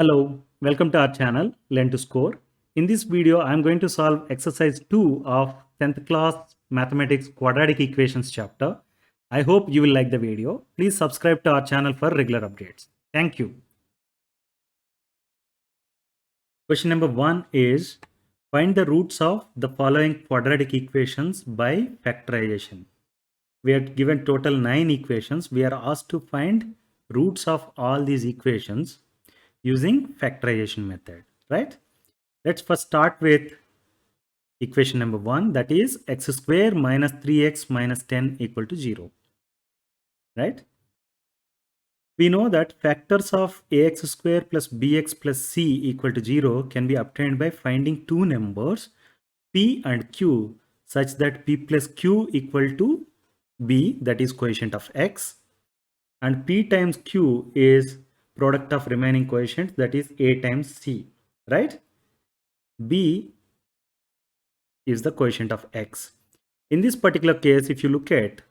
Hello, welcome to our channel Learn to Score. In this video, I am going to solve exercise 2 of 10th class mathematics quadratic equations chapter. I hope you will like the video. Please subscribe to our channel for regular updates. Thank you. Question number 1 is find the roots of the following quadratic equations by factorization. We are given total 9 equations. We are asked to find roots of all these equations using factorization method, right? Let's first start with equation number 1, that is x square minus 3x minus 10 equal to 0, right? We know that factors of ax square plus bx plus c equal to 0 can be obtained by finding two numbers p and q such that p plus q equal to b, that is coefficient of x, and p times q is product of remaining coefficients, that is a times c, right? B is the coefficient of x. In this particular case, if you look at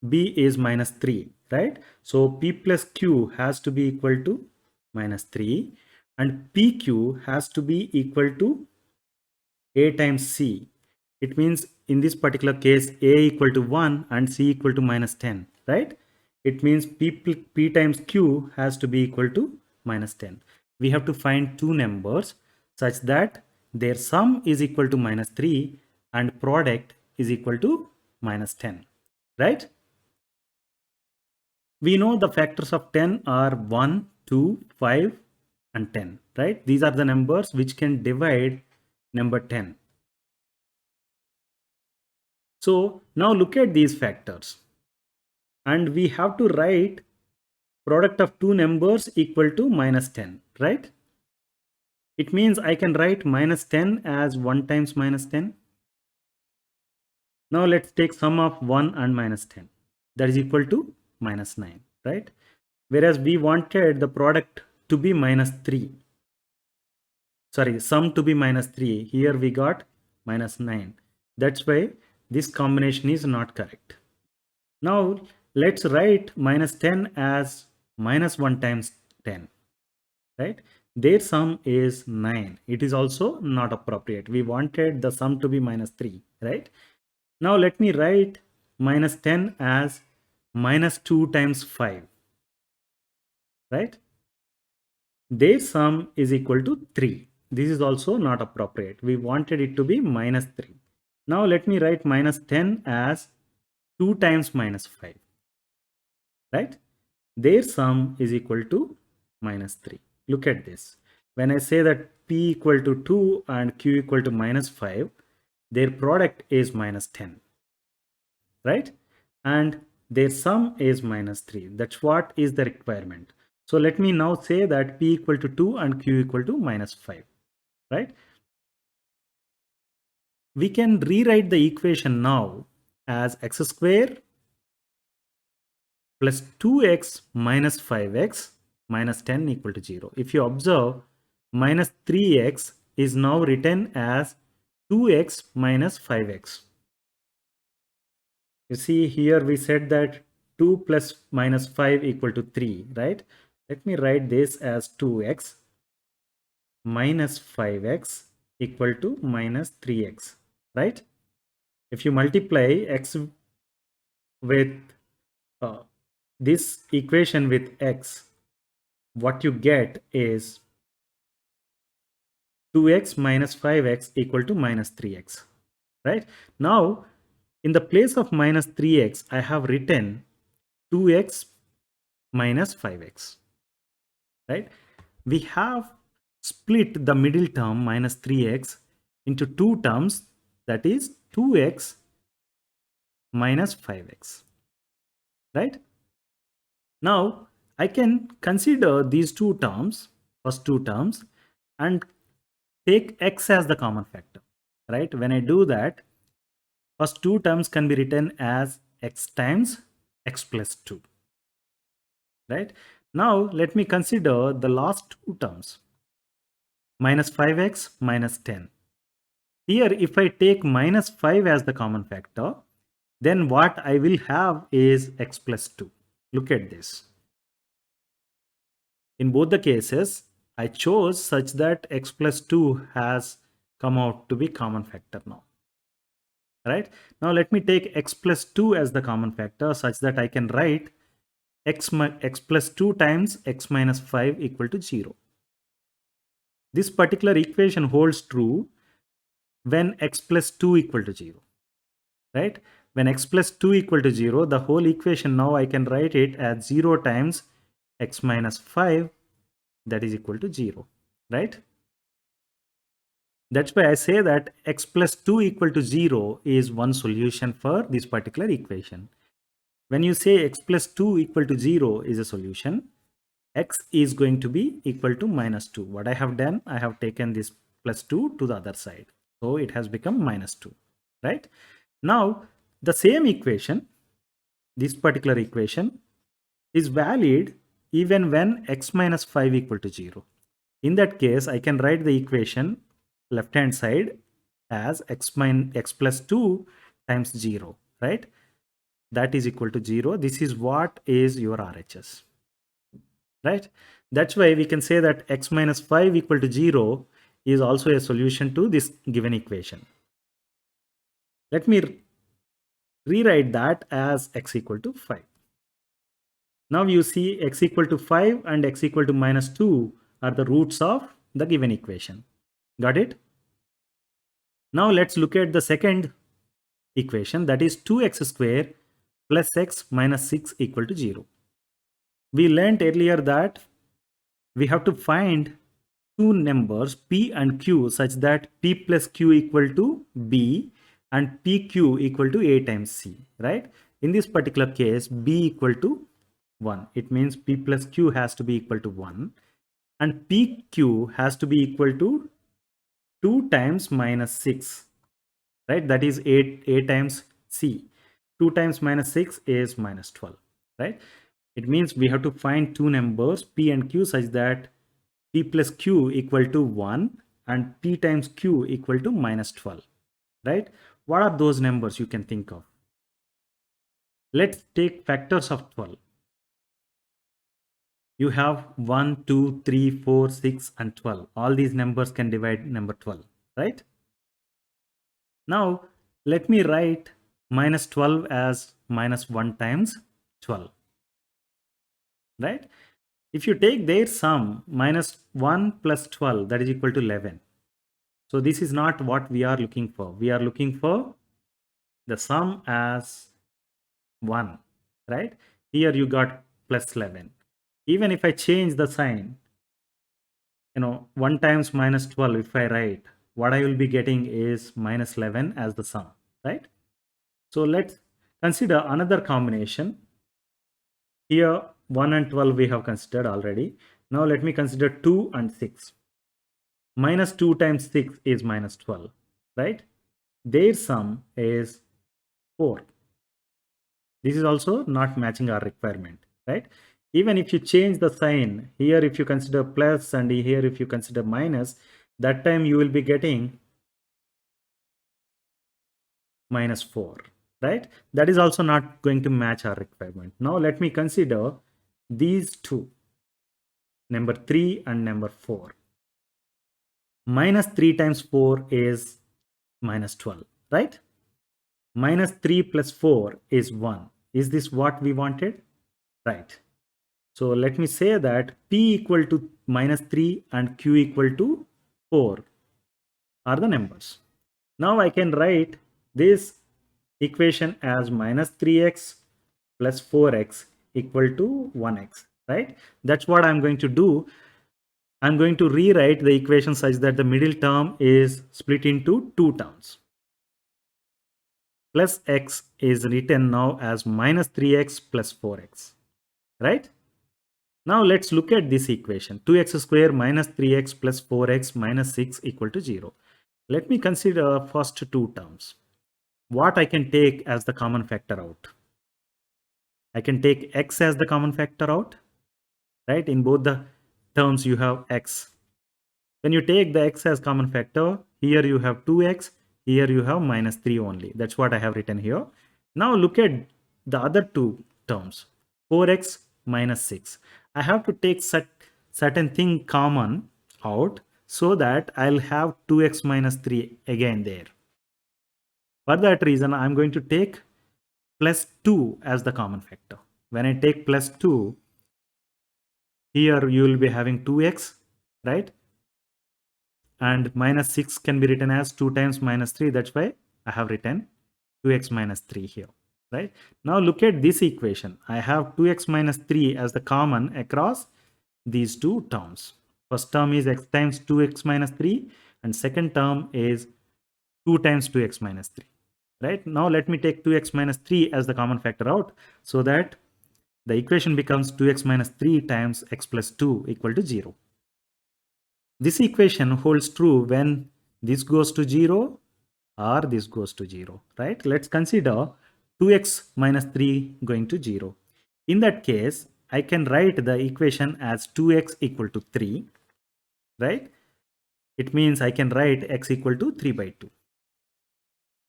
b is minus 3, right? So p plus q has to be equal to minus 3 and pq has to be equal to a times c. It means in this particular case a equal to 1 and c equal to minus 10, right? It means p times q has to be equal to minus 10. We have to find two numbers such that their sum is equal to minus 3 and product is equal to minus 10, right? We know the factors of 10 are 1, 2, 5 and 10, right? These are the numbers which can divide number 10. So now look at these factors and we have to write product of two numbers equal to minus 10, right? It means I can write minus 10 as 1 times minus 10. Now let's take sum of 1 and minus 10, that is equal to minus 9, right? Whereas we wanted the product to be minus 3. Sorry, sum to be minus 3. Here we got minus 9. That's why this combination is not correct. Now let's write minus 10 as minus 1 times 10, right? Their sum is 9. It is also not appropriate. We wanted the sum to be minus 3, right? Now let me write minus 10 as minus 2 times 5, right? Their sum is equal to 3. This is also not appropriate. We wanted it to be minus 3. Now let me write minus 10 as 2 times minus 5, right? Their sum is equal to minus 3. Look at this. When I say that p equal to 2 and q equal to minus 5, their product is minus 10, right? And their sum is minus 3. That's what is the requirement. So let me now say that p equal to 2 and q equal to minus 5, right? We can rewrite the equation now as x square plus 2x minus 5x minus 10 equal to 0. If you observe, minus 3x is now written as 2x minus 5x. You see here we said that 2 plus minus 5 equal to 3, right? Let me write this as 2x minus 5x equal to minus 3x, right? If you multiply x with this equation with x, what you get is 2x minus 5x equal to minus 3x, right? Now, in the place of minus 3x, I have written 2x minus 5x, right? We have split the middle term minus 3x into two terms, that is 2x minus 5x, right? Now, I can consider these two terms, first two terms, and take x as the common factor, right? When I do that, first two terms can be written as x times x plus 2, right? Now let me consider the last two terms, minus 5x minus 10. Here if I take minus 5 as the common factor, then what I will have is x plus 2. Look at this. In both the cases, I chose such that x plus 2 has come out to be common factor now. Right? Now let me take x plus 2 as the common factor such that I can write x plus 2 times x minus 5 equal to 0. This particular equation holds true when x plus 2 equal to 0. Right? When x plus 2 equal to 0, the whole equation now I can write it as 0 times x minus 5, that is equal to 0. Right? That's why I say that x plus 2 equal to 0 is one solution for this particular equation. When you say x plus 2 equal to 0 is a solution, x is going to be equal to minus 2. What I have done, I have taken this plus 2 to the other side. So it has become minus 2. Right? Now, the same equation, this particular equation, is valid even when x minus 5 equal to 0. In that case, I can write the equation left hand side as x plus 2 times 0, right? That is equal to 0. This is what is your RHS, right? That's why we can say that x minus 5 equal to 0 is also a solution to this given equation. Let me rewrite that as x equal to 5. Now you see x equal to 5 and x equal to minus 2 are the roots of the given equation. Got it? Now let's look at the second equation, that is 2x square plus x minus 6 equal to 0. We learned earlier that we have to find two numbers p and q such that p plus q equal to b and pq equal to a times c, right? In this particular case, b equal to 1. It means p plus q has to be equal to 1 and pq has to be equal to 2 times minus 6, right? That is a times c. 2 times minus 6 is minus 12, right? It means we have to find two numbers p and q such that p plus q equal to 1 and p times q equal to minus 12, right? What are those numbers you can think of? Let's take factors of 12. You have 1, 2, 3, 4, 6 and 12. All these numbers can divide number 12, right? Now let me write minus 12 as minus 1 times 12, right? If you take their sum, minus 1 plus 12, that is equal to 11. So this is not what we are looking for. We are looking for the sum as 1, right? Here you got plus 11. Even if I change the sign, 1 times minus 12, if I write, what I will be getting is minus 11 as the sum, right? So let's consider another combination. Here 1 and 12 we have considered already. Now let me consider 2 and 6. Minus 2 times 6 is minus 12, right? Their sum is 4. This is also not matching our requirement, right? Even if you change the sign, here if you consider plus and here if you consider minus, that time you will be getting minus 4, right? That is also not going to match our requirement. Now let me consider these two, number 3 and number 4. Minus 3 times 4 is minus 12, right? Minus 3 plus 4 is 1. Is this what we wanted? Right. So let me say that p equal to minus 3 and q equal to 4 are the numbers. Now I can write this equation as minus 3x plus 4x equal to 1x, right? That's what I'm going to do. I'm going to rewrite the equation such that the middle term is split into two terms. Plus x is written now as minus 3x plus 4x, right? Now let's look at this equation. 2x square minus 3x plus 4x minus 6 equal to 0. Let me consider first two terms. What I can take as the common factor out? I can take x as the common factor out, right? In both the terms you have x. When you take the x as common factor, here you have 2x, here you have minus 3 only. That's what I have written here. Now look at the other two terms, 4x minus 6. I have to take certain thing common out so that I'll have 2x minus 3 again there. For that reason, I'm going to take plus 2 as the common factor. When I take plus 2, here you will be having 2x, right? And minus 6 can be written as 2 times minus 3. That's why I have written 2x minus 3 here, right? Now look at this equation. I have 2x minus 3 as the common across these two terms. First term is x times 2x minus 3 and second term is 2 times 2x minus 3, right? Now let me take 2x minus 3 as the common factor out so that the equation becomes 2x minus 3 times x plus 2 equal to 0. This equation holds true when this goes to 0 or this goes to 0, right? Let's consider 2x minus 3 going to 0. In that case, I can write the equation as 2x equal to 3, right? It means I can write x equal to 3 by 2.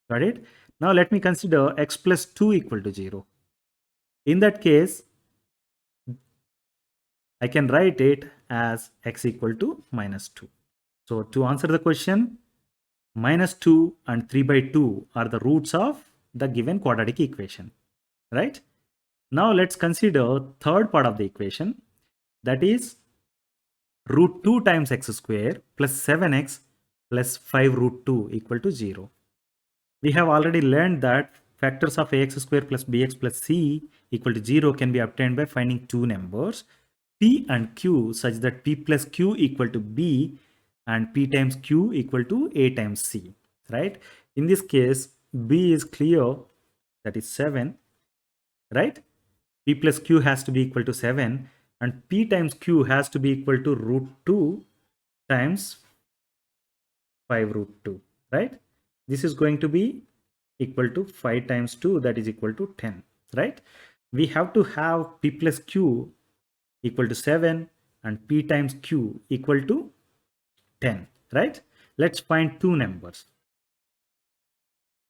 Got it? Now let me consider x plus 2 equal to 0. In that case, I can write it as x equal to minus 2. So to answer the question, minus 2 and 3 by 2 are the roots of the given quadratic equation, right? Now let's consider third part of the equation, that is root 2 times x square plus 7x plus 5 root 2 equal to 0. We have already learned that factors of ax square plus bx plus c equal to 0 can be obtained by finding two numbers p and q such that p plus q equal to b and p times q equal to a times c, right? In this case, b is clear, that is 7, right? P plus q has to be equal to 7 and p times q has to be equal to root 2 times 5 root 2, right? This is going to be equal to 5 times 2, that is equal to 10, right? We have to have p plus q equal to 7 and p times q equal to 10, right? Let's find two numbers.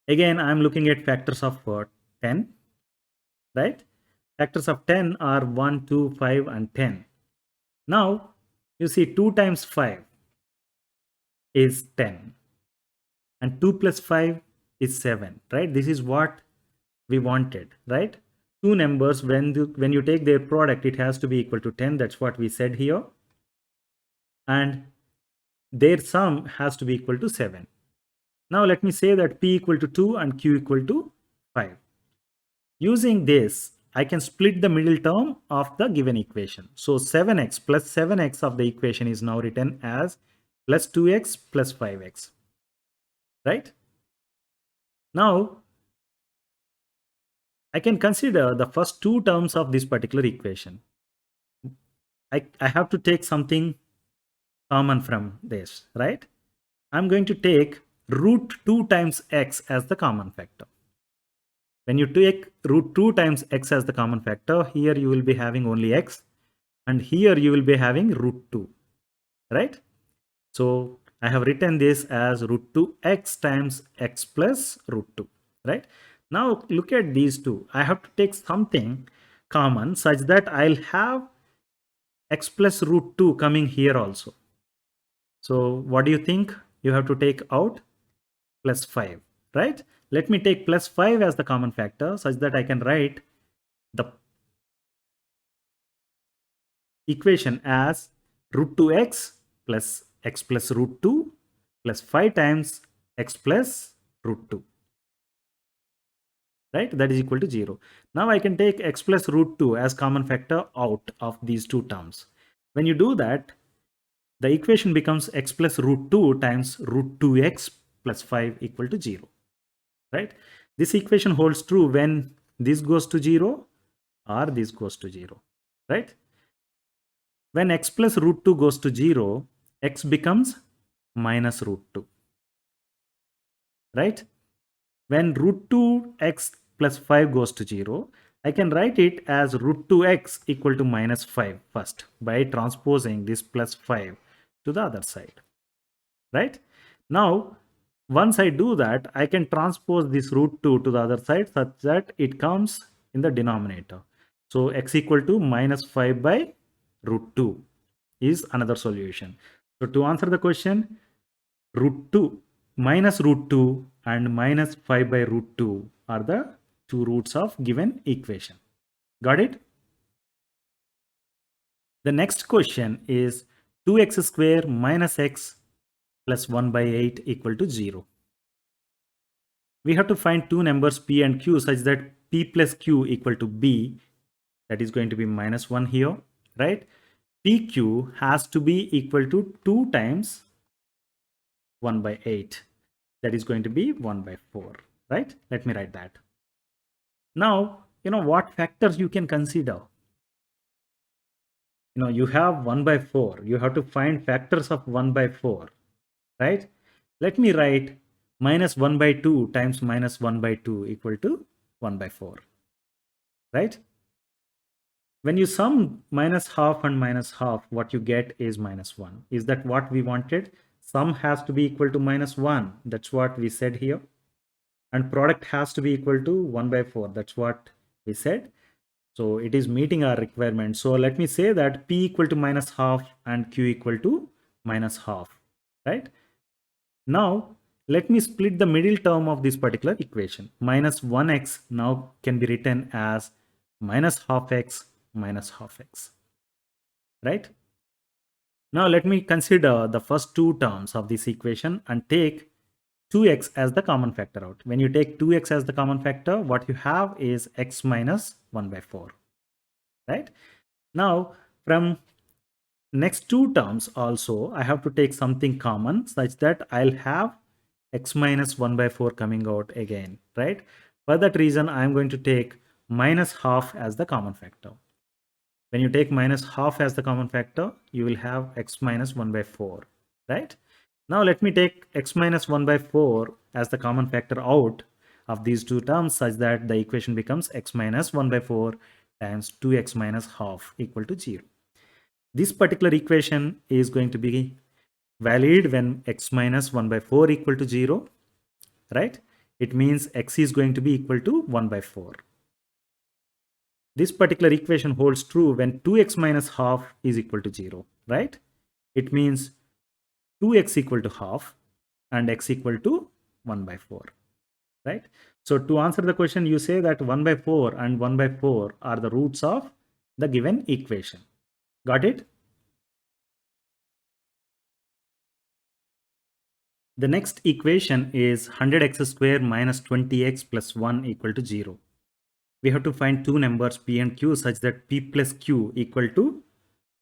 Again, I'm looking at factors of 10, right? Factors of 10 are 1, 2, 5 and 10. Now, you see 2 times 5 is 10 and 2 plus 5 is 7, right? This is what we wanted, right? Two numbers, when you take their product, it has to be equal to 10. That's what we said here. And their sum has to be equal to 7. Now let me say that p equal to 2 and q equal to 5. Using this, I can split the middle term of the given equation. So 7x plus 7x of the equation is now written as plus 2x plus 5x, right? Now, I can consider the first two terms of this particular equation. I have to take something common from this, right? I'm going to take root 2 times x as the common factor. When you take root 2 times x as the common factor, here you will be having only x and here you will be having root 2, right? So I have written this as root 2x times x plus root 2, right? Now look at these two. I have to take something common such that I'll have x plus root 2 coming here also. So what do you think you have to take out? Plus 5, right? Let me take plus 5 as the common factor such that I can write the equation as root 2x plus x plus root 2 plus 5 times x plus root 2, right? That is equal to 0. Now I can take x plus root 2 as common factor out of these two terms. When you do that, the equation becomes x plus root 2 times root 2x plus 5 equal to 0, right? This equation holds true when this goes to 0 or this goes to 0, right? When x plus root 2 goes to 0, x becomes minus root 2, right? When root 2x plus 5 goes to 0, I can write it as root 2x equal to minus 5 first by transposing this plus 5 to the other side, right? Now, once I do that, I can transpose this root 2 to the other side such that it comes in the denominator. So x equal to minus 5 by root 2 is another solution. So to answer the question, root 2 minus root 2 and minus 5 by root 2 are the two roots of given equation. Got it? The next question is 2x square minus x plus 1 by 8 equal to 0. We have to find two numbers p and q such that p plus q equal to b, that is going to be minus 1 here, right? PQ has to be equal to 2 times 1 by 8. That is going to be 1 by 4, right? Let me write that. Now, what factors you can consider. You have 1 by 4. You have to find factors of 1 by 4, right? Let me write minus 1 by 2 times minus 1 by 2 equal to 1 by 4, right? When you sum minus half and minus half, what you get is minus 1. Is that what we wanted? Sum has to be equal to minus 1. That's what we said here. And product has to be equal to 1 by 4. That's what we said. So it is meeting our requirement. So let me say that p equal to minus half and q equal to minus half, right? Now, let me split the middle term of this particular equation. Minus 1x now can be written as minus half x minus half x, right? Now let me consider the first two terms of this equation and take 2x as the common factor out. When you take 2x as the common factor, what you have is x minus 1 by 4, right? Now from next two terms also, I have to take something common such that I'll have x minus 1 by 4 coming out again, right? For that reason, I'm going to take minus half as the common factor. When you take minus half as the common factor, you will have x minus 1 by 4, right? Now let me take x minus 1 by 4 as the common factor out of these two terms such that the equation becomes x minus 1 by 4 times 2x minus half equal to 0. This particular equation is going to be valid when x minus 1 by 4 equal to 0, right? It means x is going to be equal to 1 by 4. This particular equation holds true when 2x minus half is equal to 0, right? It means 2x equal to half and x equal to 1 by 4, right? So to answer the question, you say that 1 by 4 and 1 by 4 are the roots of the given equation. Got it? The next equation is 100x square minus 20x plus 1 equal to 0. We have to find two numbers p and q such that p plus q equal to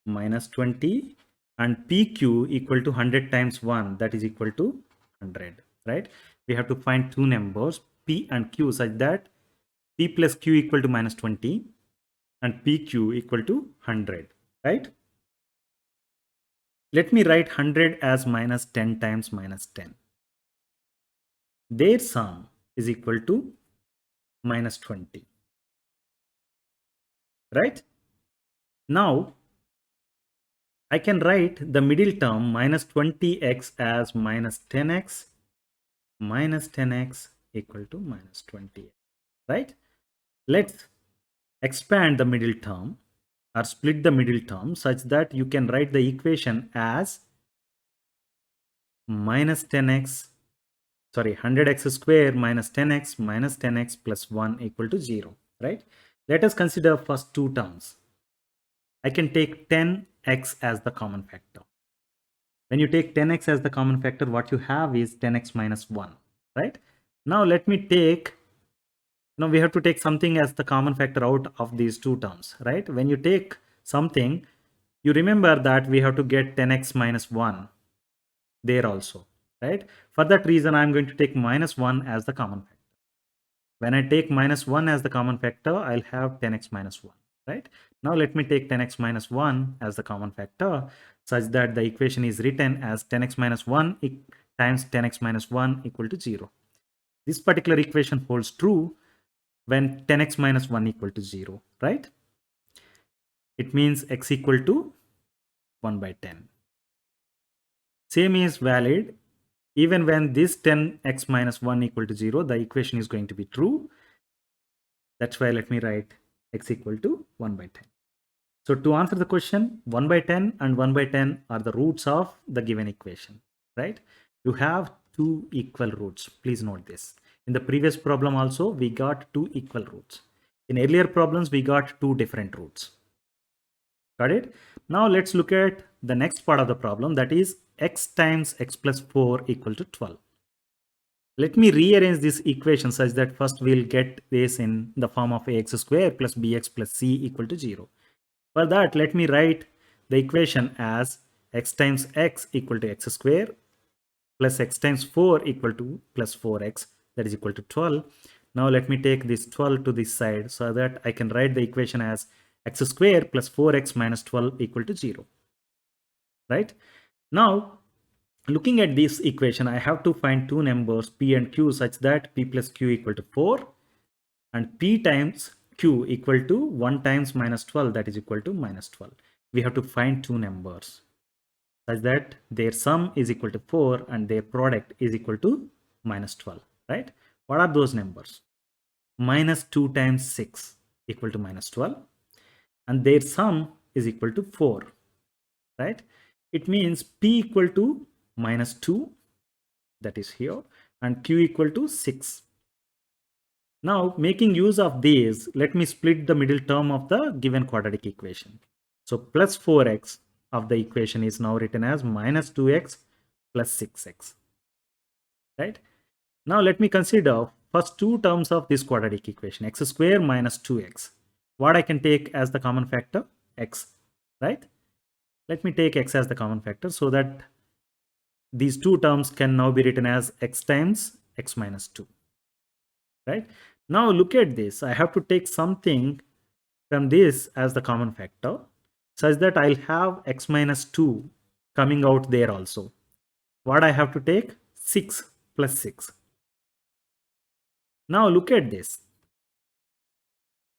minus 20 and pq equal to 100 times 1, that is equal to 100, right? We have to find two numbers p and q such that p plus q equal to minus 20 and pq equal to 100, right? Let me write 100 as minus 10 times minus 10. Their sum is equal to minus 20. Right? Now, I can write the middle term minus 20x as minus 10x equal to minus 20x, right? Let's expand the middle term or split the middle term such that you can write the equation as minus 10x, 100x square minus 10x plus 1 equal to 0, right? Let us consider first two terms. I can take 10x as the common factor. When you take 10x as the common factor, what you have is 10x minus 1, right? Now let me take, we have to take something as the common factor out of these two terms, right? When you take something, you remember that we have to get 10x minus 1 there also, right? For that reason, I'm going to take minus 1 as the common factor. When I take minus 1 as the common factor, I'll have 10x minus 1, right? Now let me take 10x minus 1 as the common factor such that the equation is written as 10x minus 1 times 10x minus 1 equal to 0. This particular equation holds true when 10x minus 1 equal to 0, right? It means x equal to 1 by 10. Same is valid even when this 10x minus 1 equal to 0, the equation is going to be true. That's why let me write x equal to 1 by 10. So to answer the question, 1 by 10 and 1 by 10 are the roots of the given equation, right? You have two equal roots. Please note this. In the previous problem also, we got two equal roots. In earlier problems, we got two different roots. Got it? Now let's look at the next part of the problem, that is x times x plus 4 equal to 12. Let me rearrange this equation such that first we'll get this in the form of ax square plus bx plus c equal to 0. For that, let me write the equation as x times x equal to x square plus x times 4 equal to plus 4x, that is equal to 12. Now let me take this 12 to this side so that I can write the equation as x square plus 4x minus 12 equal to 0. Right? Now, looking at this equation, I have to find two numbers p and q such that p plus q equal to 4 and p times q equal to 1 times minus 12, that is equal to minus 12. We have to find two numbers such that their sum is equal to 4 and their product is equal to minus 12, right? What are those numbers? Minus 2 times 6 equal to minus 12 and their sum is equal to 4, right? It means p equal to minus 2, that is here, and q equal to 6. Now, making use of these, let me split the middle term of the given quadratic equation. So plus 4x of the equation is now written as minus 2x plus 6x. Right? Now let me consider first two terms of this quadratic equation, x square minus 2x. What I can take as the common factor? X. Right? Let me take x as the common factor so that these two terms can now be written as x times x minus 2. Right? Now look at this. I have to take something from this as the common factor such that I'll have x minus 2 coming out there also. What I have to take? 6 plus 6. Now look at this.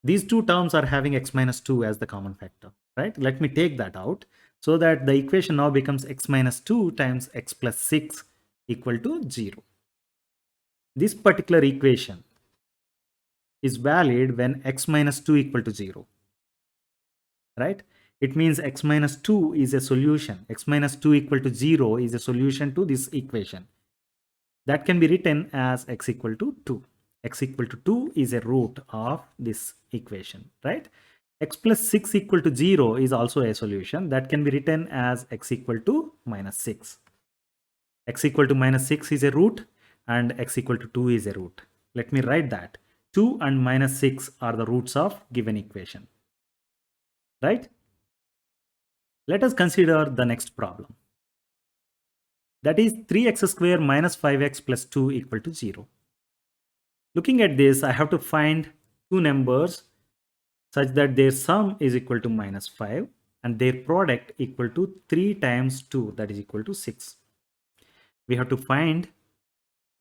These two terms are having x minus 2 as the common factor, right? Let me take that out so that the equation now becomes x minus 2 times x plus 6 equal to 0. This particular equation is valid when x minus 2 equal to 0, right? It means x minus 2 is a solution. X minus 2 equal to 0 is a solution to this equation. That can be written as x equal to 2. X equal to 2 is a root of this equation, right? X plus 6 equal to 0 is also a solution. That can be written as x equal to minus 6. X equal to minus 6 is a root and x equal to 2 is a root. Let me write that. 2 and minus 6 are the roots of given equation, right? Let us consider the next problem. That is 3x square minus 5x plus 2 equal to 0. Looking at this, I have to find two numbers such that their sum is equal to minus 5 and their product equal to 3 times 2, that is equal to 6. We have to find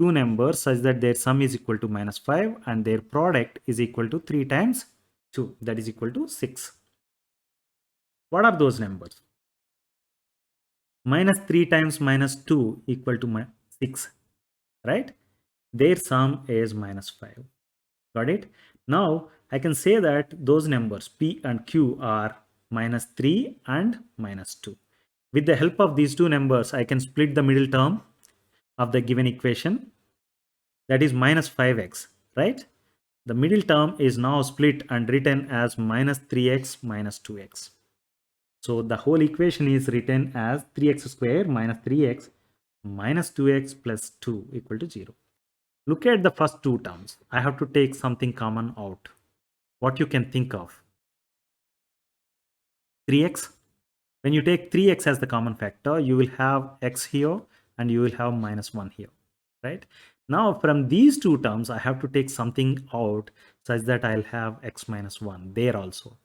two numbers such that their sum is equal to minus 5 and their product is equal to 3 times 2, that is equal to 6. What are those numbers? Minus 3 times minus 2 equal to 6, right? Their sum is minus 5. Got it? Now I can say that those numbers p and q are minus 3 and minus 2. With the help of these two numbers, I can split the middle term of the given equation, that is minus 5x, right? The middle term is now split and written as minus 3x minus 2x. So the whole equation is written as 3x square minus 3x minus 2x plus 2 equal to 0. Look at the first two terms. I have to take something common out. What you can think of? 3x. When you take 3x as the common factor, you will have x here and you will have minus 1 here, right? Now from these two terms, I have to take something out such that I'll have x minus 1 there also.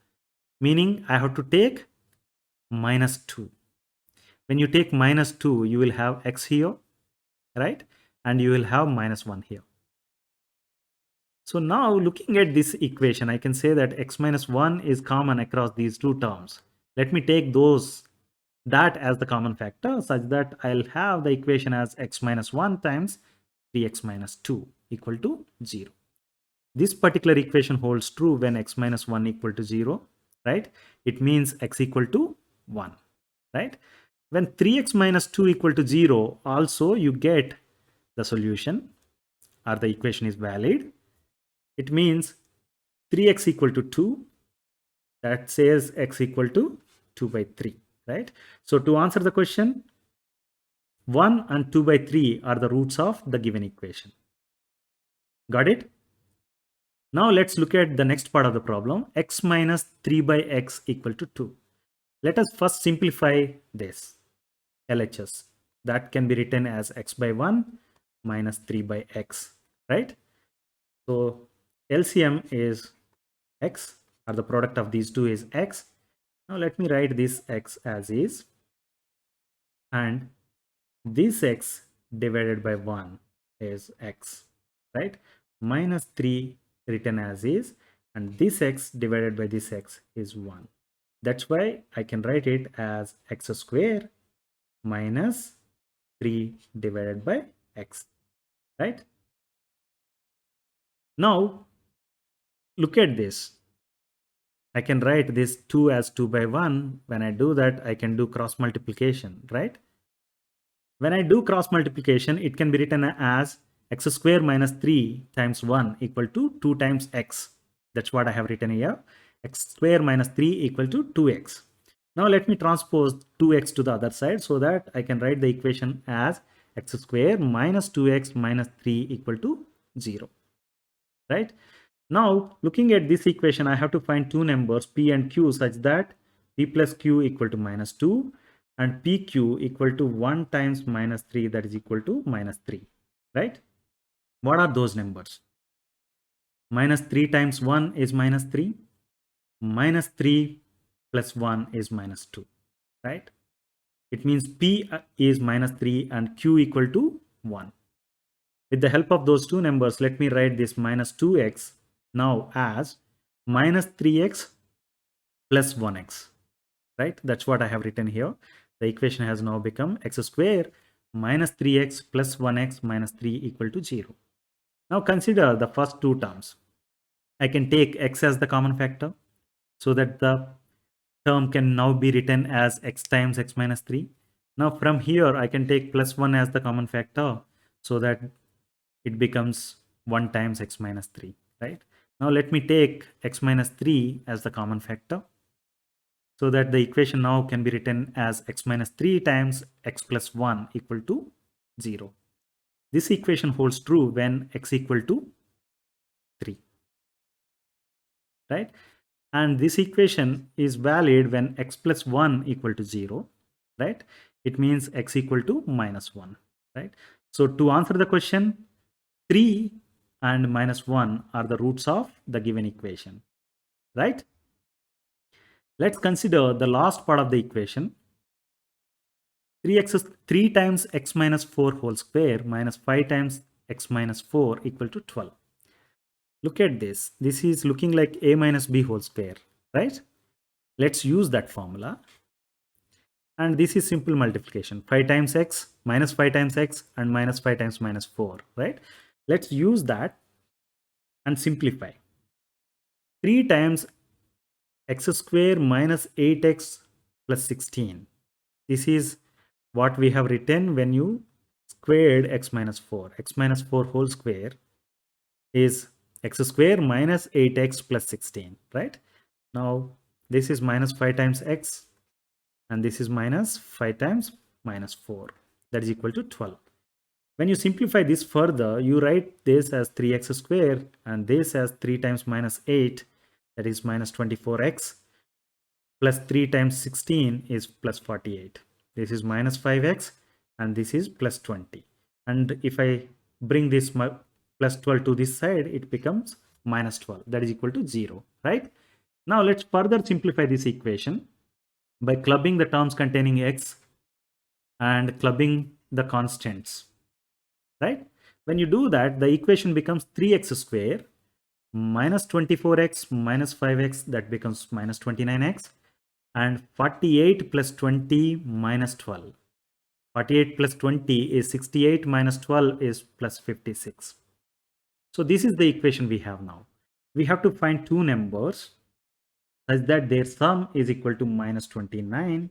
Meaning I have to take minus 2. When you take minus 2, you will have x here, right? And you will have minus 1 here. So now looking at this equation, I can say that x minus 1 is common across these two terms. Let me take that as the common factor such that I'll have the equation as x minus 1 times 3x minus 2 equal to 0. This particular equation holds true when x minus 1 equal to 0 right? It means x equal to 1, right? When 3x minus 2 equal to 0, also you get the solution or the equation is valid. It means 3x equal to 2, that says x equal to 2 by 3, right? So to answer the question, 1 and 2 by 3 are the roots of the given equation. Got it? Now let's look at the next part of the problem, x minus 3 by x equal to 2. Let us first simplify this LHS. That can be written as x by 1 minus 3 by x, right? So LCM is x, or the product of these two is x. Now let me write this x as is, and this x divided by 1 is x, right? Minus 3 written as is, and this x divided by this x is 1. That's why I can write it as x square minus 3 divided by x, right? Now look at this. I can write this 2 as 2 by 1. When I do that, I can do cross multiplication, right? When I do cross multiplication, it can be written as x square minus 3 times 1 equal to 2 times x. That's what I have written here. X square minus 3 equal to 2x. Now let me transpose 2x to the other side so that I can write the equation as x square minus 2x minus 3 equal to 0, right? Now looking at this equation, I have to find two numbers p and q such that p plus q equal to minus 2 and pq equal to 1 times minus 3, that is equal to minus 3, right? What are those numbers? Minus 3 times 1 is minus 3. Minus 3 plus 1 is minus 2, right? It means p is minus 3 and q equal to 1. With the help of those two numbers, let me write this minus 2x now as minus 3x plus 1x, right? That's what I have written here. The equation has now become x square minus 3x plus 1x minus 3 equal to 0. Now consider the first two terms. I can take x as the common factor so that the term can now be written as x times x minus 3. Now from here, I can take plus 1 as the common factor so that it becomes 1 times x minus 3, right? Now let me take x minus 3 as the common factor so that the equation now can be written as x minus 3 times x plus 1 equal to 0. This equation holds true when x equal to 3, right? And this equation is valid when x plus 1 equal to 0, right? It means x equal to minus 1, right? So to answer the question, 3 and minus 1 are the roots of the given equation, right? Let's consider the last part of the equation. 3 times x minus 4 whole square minus 5 times x minus 4 equal to 12. Look at this. This is looking like a minus b whole square, right? Let's use that formula. And this is simple multiplication. 5 times x minus 5 times x and minus 5 times minus 4, right? Let's use that and simplify. 3 times x square minus 8x plus 16. This is what we have written when you squared x minus 4. X minus 4 whole square is x square minus 8x plus 16, right? Now this is minus 5 times x and this is minus 5 times minus 4, that is equal to 12. When you simplify this further, you write this as 3x square and this as 3 times minus 8, that is minus 24x, plus 3 times 16 is plus 48. This is minus 5x and this is plus 20. And if I bring this plus 12 to this side, it becomes minus 12, that is equal to 0, right? Now let's further simplify this equation by clubbing the terms containing x and clubbing the constants, right? When you do that, the equation becomes 3x square minus 24x minus 5x, that becomes minus 29x, and 48 plus 20 minus 12. 48 plus 20 is 68 minus 12 is plus 56. So this is the equation we have now. We have to find two numbers such that their sum is equal to minus 29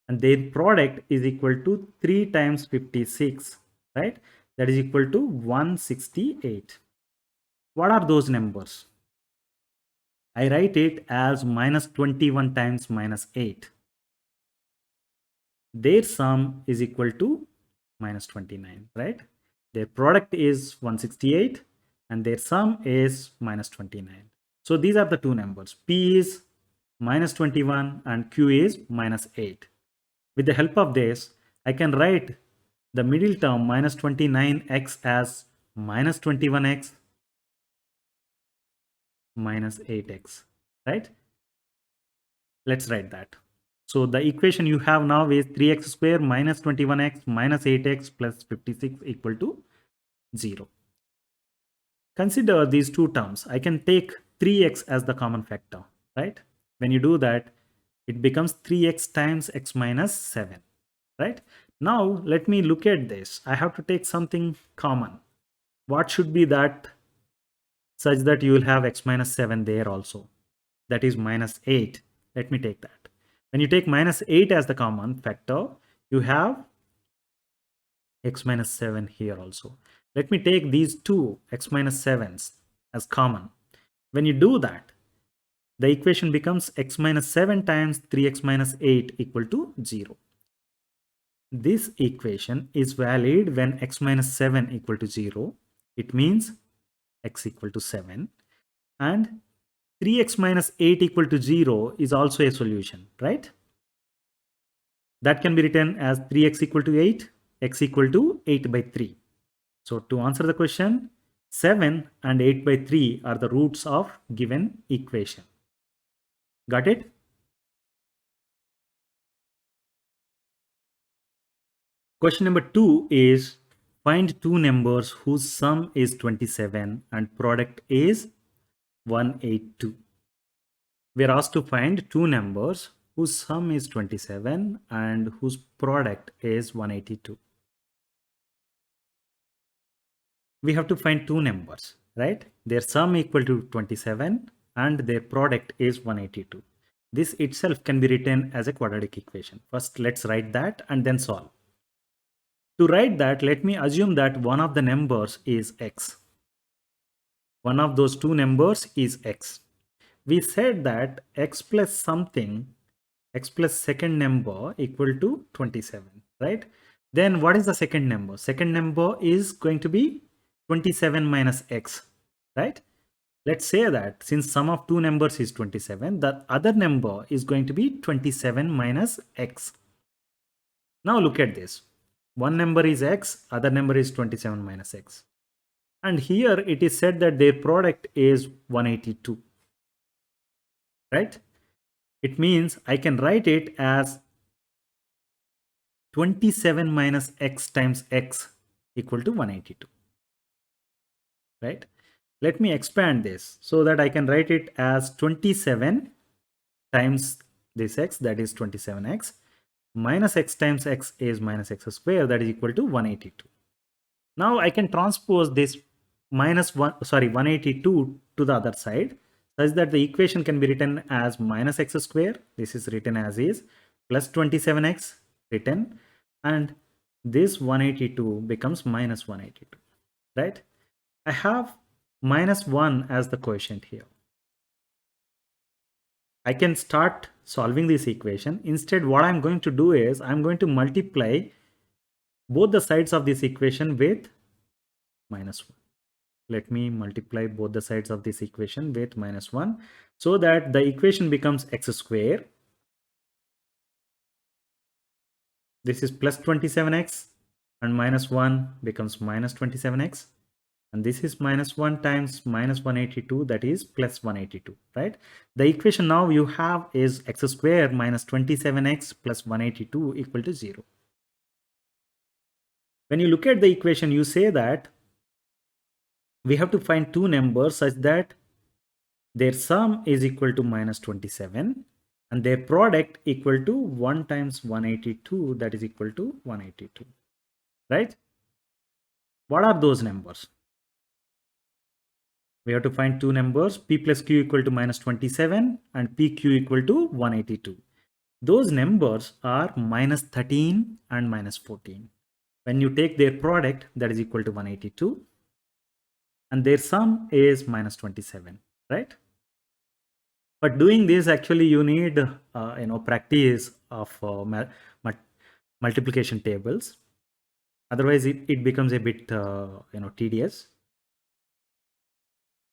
and their product is equal to 3 times 56, right? That is equal to 168. What are those numbers? I write it as minus 21 times minus 8. Their sum is equal to minus 29, right? Their product is 168 and their sum is minus 29. So these are the two numbers. P is minus 21 and Q is minus 8. With the help of this, I can write the middle term minus 29x as minus 21x minus 8x, right? Let's write that. So the equation you have now is 3x square minus 21x minus 8x plus 56 equal to 0. Consider these two terms. I can take 3x as the common factor, right? When you do that, it becomes 3x times x minus 7, right? Now let me look at this. I have to take something common. What should be that such that you will have x minus 7 there also? That is minus 8. Let me take that. When you take minus 8 as the common factor, you have x minus 7 here also. Let me take these two x minus 7s as common. When you do that, the equation becomes x minus 7 times 3x minus 8 equal to 0. This equation is valid when x minus 7 equal to 0. It means x equal to 7. And 3x minus 8 equal to 0 is also a solution, right? That can be written as 3x equal to 8, x equal to 8 by 3. So to answer the question, 7 and 8 by 3 are the roots of given equation. Got it? Question number 2 is find two numbers whose sum is 27 and product is 182. We are asked to find two numbers whose sum is 27 and whose product is 182. We have to find two numbers, right? Their sum equal to 27 and their product is 182. This itself can be written as a quadratic equation. First, let's write that and then solve. To write that, let me assume that one of the numbers is x. One of those two numbers is x. We said that x plus something, x plus second number equal to 27, right? Then what is the second number? Second number is going to be 27 minus x, right? Let's say that since sum of two numbers is 27, the other number is going to be 27 minus x. Now look at this. One number is x, other number is 27 minus x. And here it is said that their product is 182, right? It means I can write it as 27 minus x times x equal to 182, right? Let me expand this so that I can write it as 27 times this x, that is 27x, minus x times x is minus x square, that is equal to 182. Now I can transpose this 182 to the other side such that the equation can be written as minus x square, this is written as is, plus 27x written, and this 182 becomes minus 182, right? I have minus 1 as the quotient here. I can start solving this equation. Instead, what I'm going to do is I'm going to multiply both the sides of this equation with minus 1. Let me multiply both the sides of this equation with minus 1 so that the equation becomes x square. This is plus 27x and minus 1 becomes minus 27x. And this is minus 1 times minus 182, that is plus 182, right? The equation now you have is x square minus 27x plus 182 equal to 0. When you look at the equation, you say that we have to find two numbers such that their sum is equal to minus 27 and their product equal to 1 times 182, that is equal to 182, right? What are those numbers? We have to find two numbers, p plus q equal to minus 27 and pq equal to 182. Those numbers are minus 13 and minus 14. When you take their product, that is equal to 182. And their sum is minus 27, right? But doing this, actually, you need practice of multiplication tables. Otherwise, it becomes a bit tedious.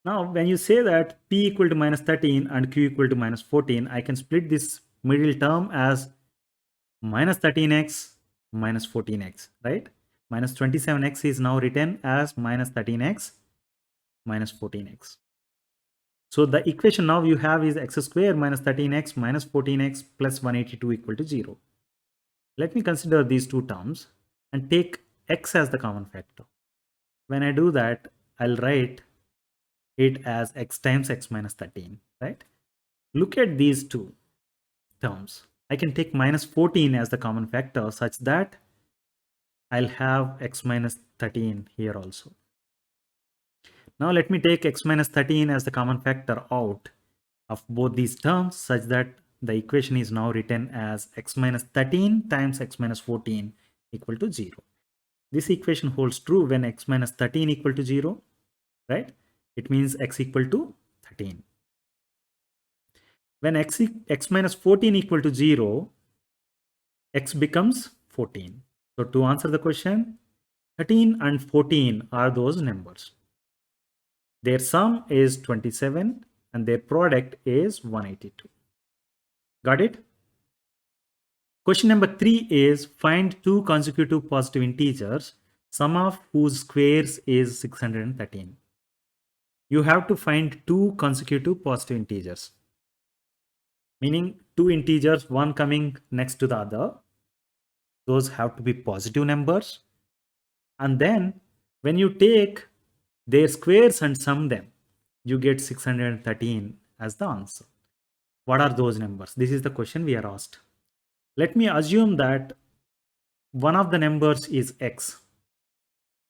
Now, when you say that p equal to minus 13 and q equal to minus 14, I can split this middle term as minus 13x minus 14x, right? Minus 27x is now written as minus 13x minus 14x. So the equation now you have is x square minus 13x minus 14x plus 182 equal to 0. Let me consider these two terms and take x as the common factor. When I do that, I'll write it as x times x minus 13, right? Look at these two terms. I can take minus 14 as the common factor such that I'll have x minus 13 here also. Now let me take x minus 13 as the common factor out of both these terms such that the equation is now written as x minus 13 times x minus 14 equal to 0. This equation holds true when x minus 13 equal to 0, right? It means x equal to 13. When x minus 14 equal to 0, x becomes 14. So to answer the question, 13 and 14 are those numbers. Their sum is 27 and their product is 182. Got it? Question number 3 is find two consecutive positive integers, sum of whose squares is 613. You have to find two consecutive positive integers, meaning two integers, one coming next to the other. Those have to be positive numbers. And then when you take their squares and sum them, you get 613 as the answer. What are those numbers? This is the question we are asked. Let me assume that one of the numbers is x.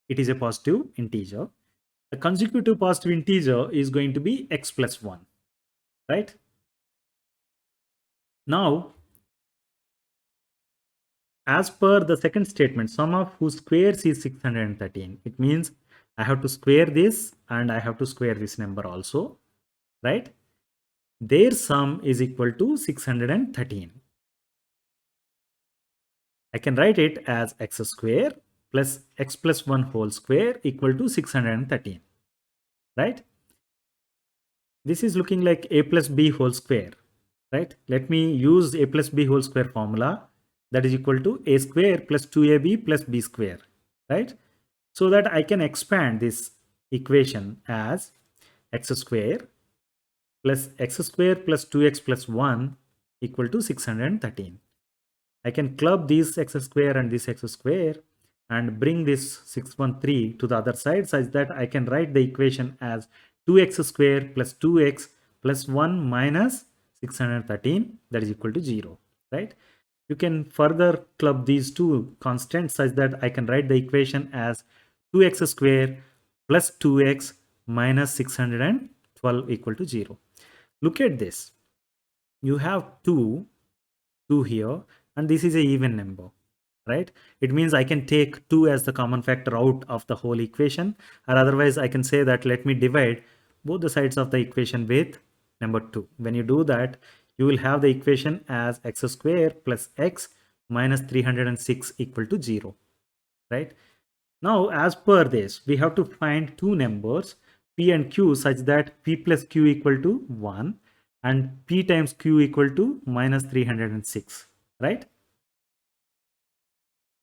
It is a positive integer. The consecutive positive integer is going to be x plus 1, right? Now, as per the second statement, sum of whose squares is 613. It means I have to square this and I have to square this number also, right? Their sum is equal to 613. I can write it as x square plus x plus 1 whole square equal to 613, right? This is looking like a plus b whole square, right? Let me use a plus b whole square formula, that is equal to a square plus 2ab plus b square, right? So that I can expand this equation as x square plus x square plus 2x plus 1 equal to 613. I can club this x square and this x square and bring this 613 to the other side such that I can write the equation as 2x square plus 2x plus 1 minus 613, that is equal to 0, right? You can further club these two constants such that I can write the equation as 2x square plus 2x minus 612 equal to 0. Look at this. You have 2 here, and this is an even number, right? It means I can take 2 as the common factor out of the whole equation, or otherwise I can say that let me divide both the sides of the equation with number 2. When you do that, you will have the equation as x square plus x minus 306 equal to 0, right? Now, as per this, we have to find two numbers p and q such that p plus q equal to 1 and p times q equal to minus 306, right?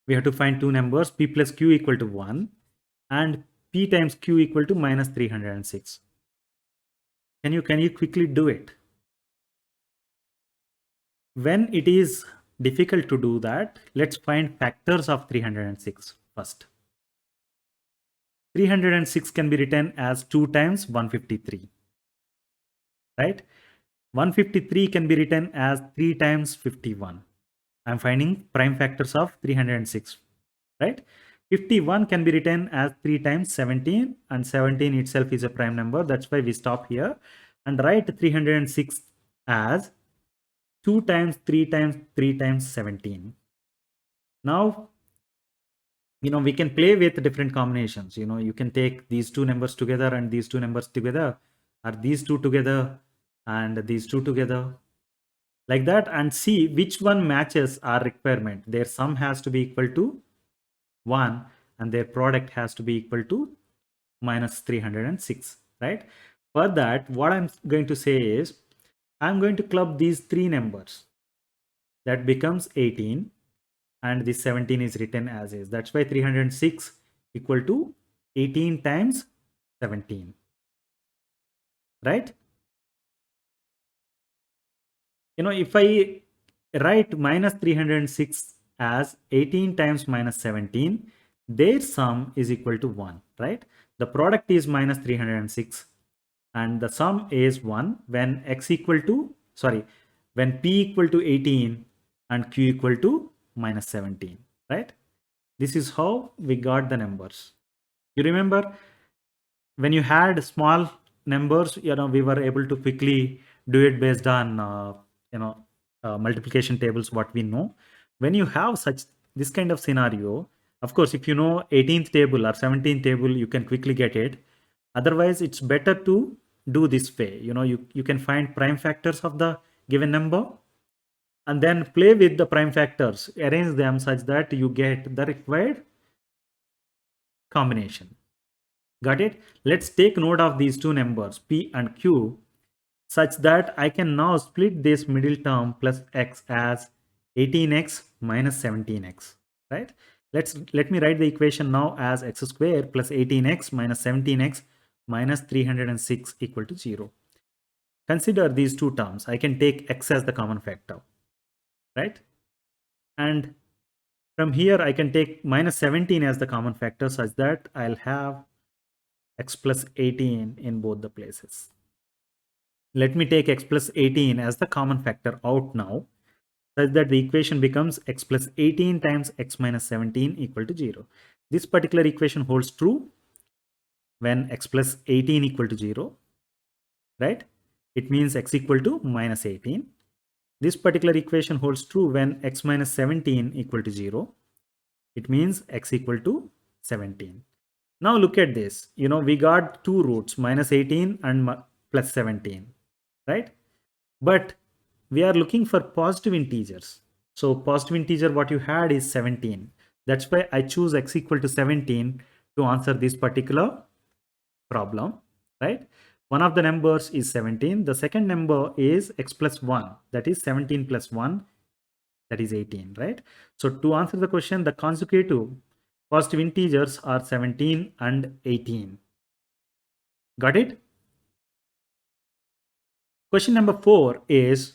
We have to find two numbers p plus q equal to 1 and p times q equal to minus 306. Can you quickly do it? When it is difficult to do that, let's find factors of 306 first. 306 can be written as 2 times 153, right? 153 can be written as 3 times 51. I'm finding prime factors of 306, right? 51 can be written as 3 times 17, and 17 itself is a prime number. That's why we stop here and write 306 as 2 times 3 times 3 times 17. Now, we can play with different combinations. You can take these two numbers together and these two numbers together, or these two together and these two together, like that, and see which one matches our requirement. Their sum has to be equal to 1 and their product has to be equal to minus 306, right? For that, what I'm going to say is I'm going to club these three numbers. That becomes 18 and this 17 is written as is. That's why 306 equal to 18 times 17, right? If I write minus 306 as 18 times minus 17, their sum is equal to 1, right? The product is minus 306 and the sum is 1 when when p equal to 18 and q equal to minus 17, right? This is how we got the numbers. You remember when you had small numbers, we were able to quickly do it based on multiplication tables, what we know. When you have this kind of scenario, of course, if you know 18th table or 17th table, you can quickly get it. Otherwise, it's better to do this way. You can find prime factors of the given number and then play with the prime factors, arrange them such that you get the required combination. Got it? Let's take note of these two numbers, p and q, such that I can now split this middle term plus x as 18x minus 17x, right? Let me write the equation now as x square plus 18x minus 17x minus 306 equal to 0. Consider these two terms. I can take x as the common factor, right? And from here, I can take minus 17 as the common factor such that I'll have x plus 18 in both the places. Let me take x plus 18 as the common factor out now, such that the equation becomes x plus 18 times x minus 17 equal to 0. This particular equation holds true when x plus 18 equal to 0, right? It means x equal to minus 18. This particular equation holds true when x minus 17 equal to 0. It means x equal to 17. Now look at this. We got two roots, minus 18 and plus 17, right? But we are looking for positive integers. So positive integer what you had is 17. That's why I choose x equal to 17 to answer this particular problem, right? One of the numbers is 17. The second number is x plus 1. That is 17 plus 1. That is 18, right? So to answer the question, the consecutive positive integers are 17 and 18. Got it? Question number 4 is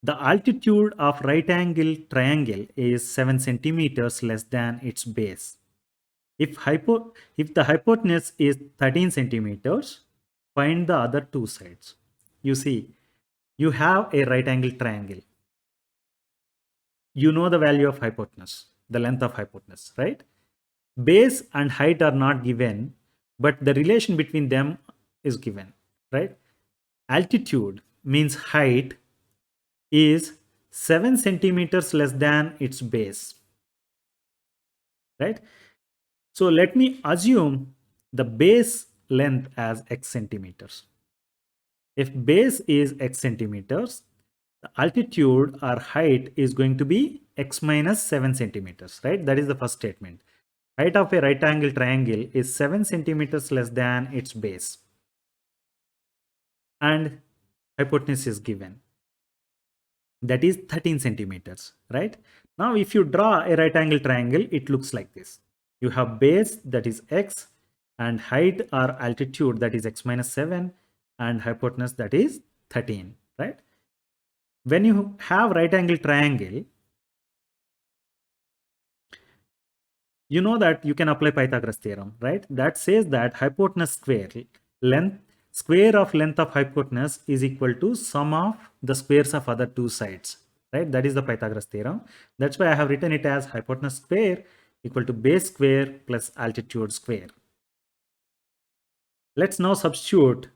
the altitude of right angle triangle is 7 centimeters less than its base. If the hypotenuse is 13 centimeters, find the other two sides. You see, you have a right angle triangle. You know the value of hypotenuse, the length of hypotenuse, right? Base and height are not given, but the relation between them is given, right? Altitude means height is 7 centimeters less than its base, right? So let me assume the base length as x centimeters. If base is x centimeters, the altitude or height is going to be x minus 7 centimeters, right? That is the first statement. Height of a right angle triangle is 7 centimeters less than its base. And hypotenuse is given. That is 13 centimeters, right? Now, if you draw a right angle triangle, it looks like this. You have base, that is x, and height or altitude, that is x minus 7, and hypotenuse, that is 13, right? When you have right angle triangle, you know that you can apply Pythagoras theorem, right? That says that hypotenuse square of length of hypotenuse is equal to sum of the squares of other two sides, right? That is the Pythagoras theorem. That's why I have written it as hypotenuse square equal to base square plus altitude square. Let's now substitute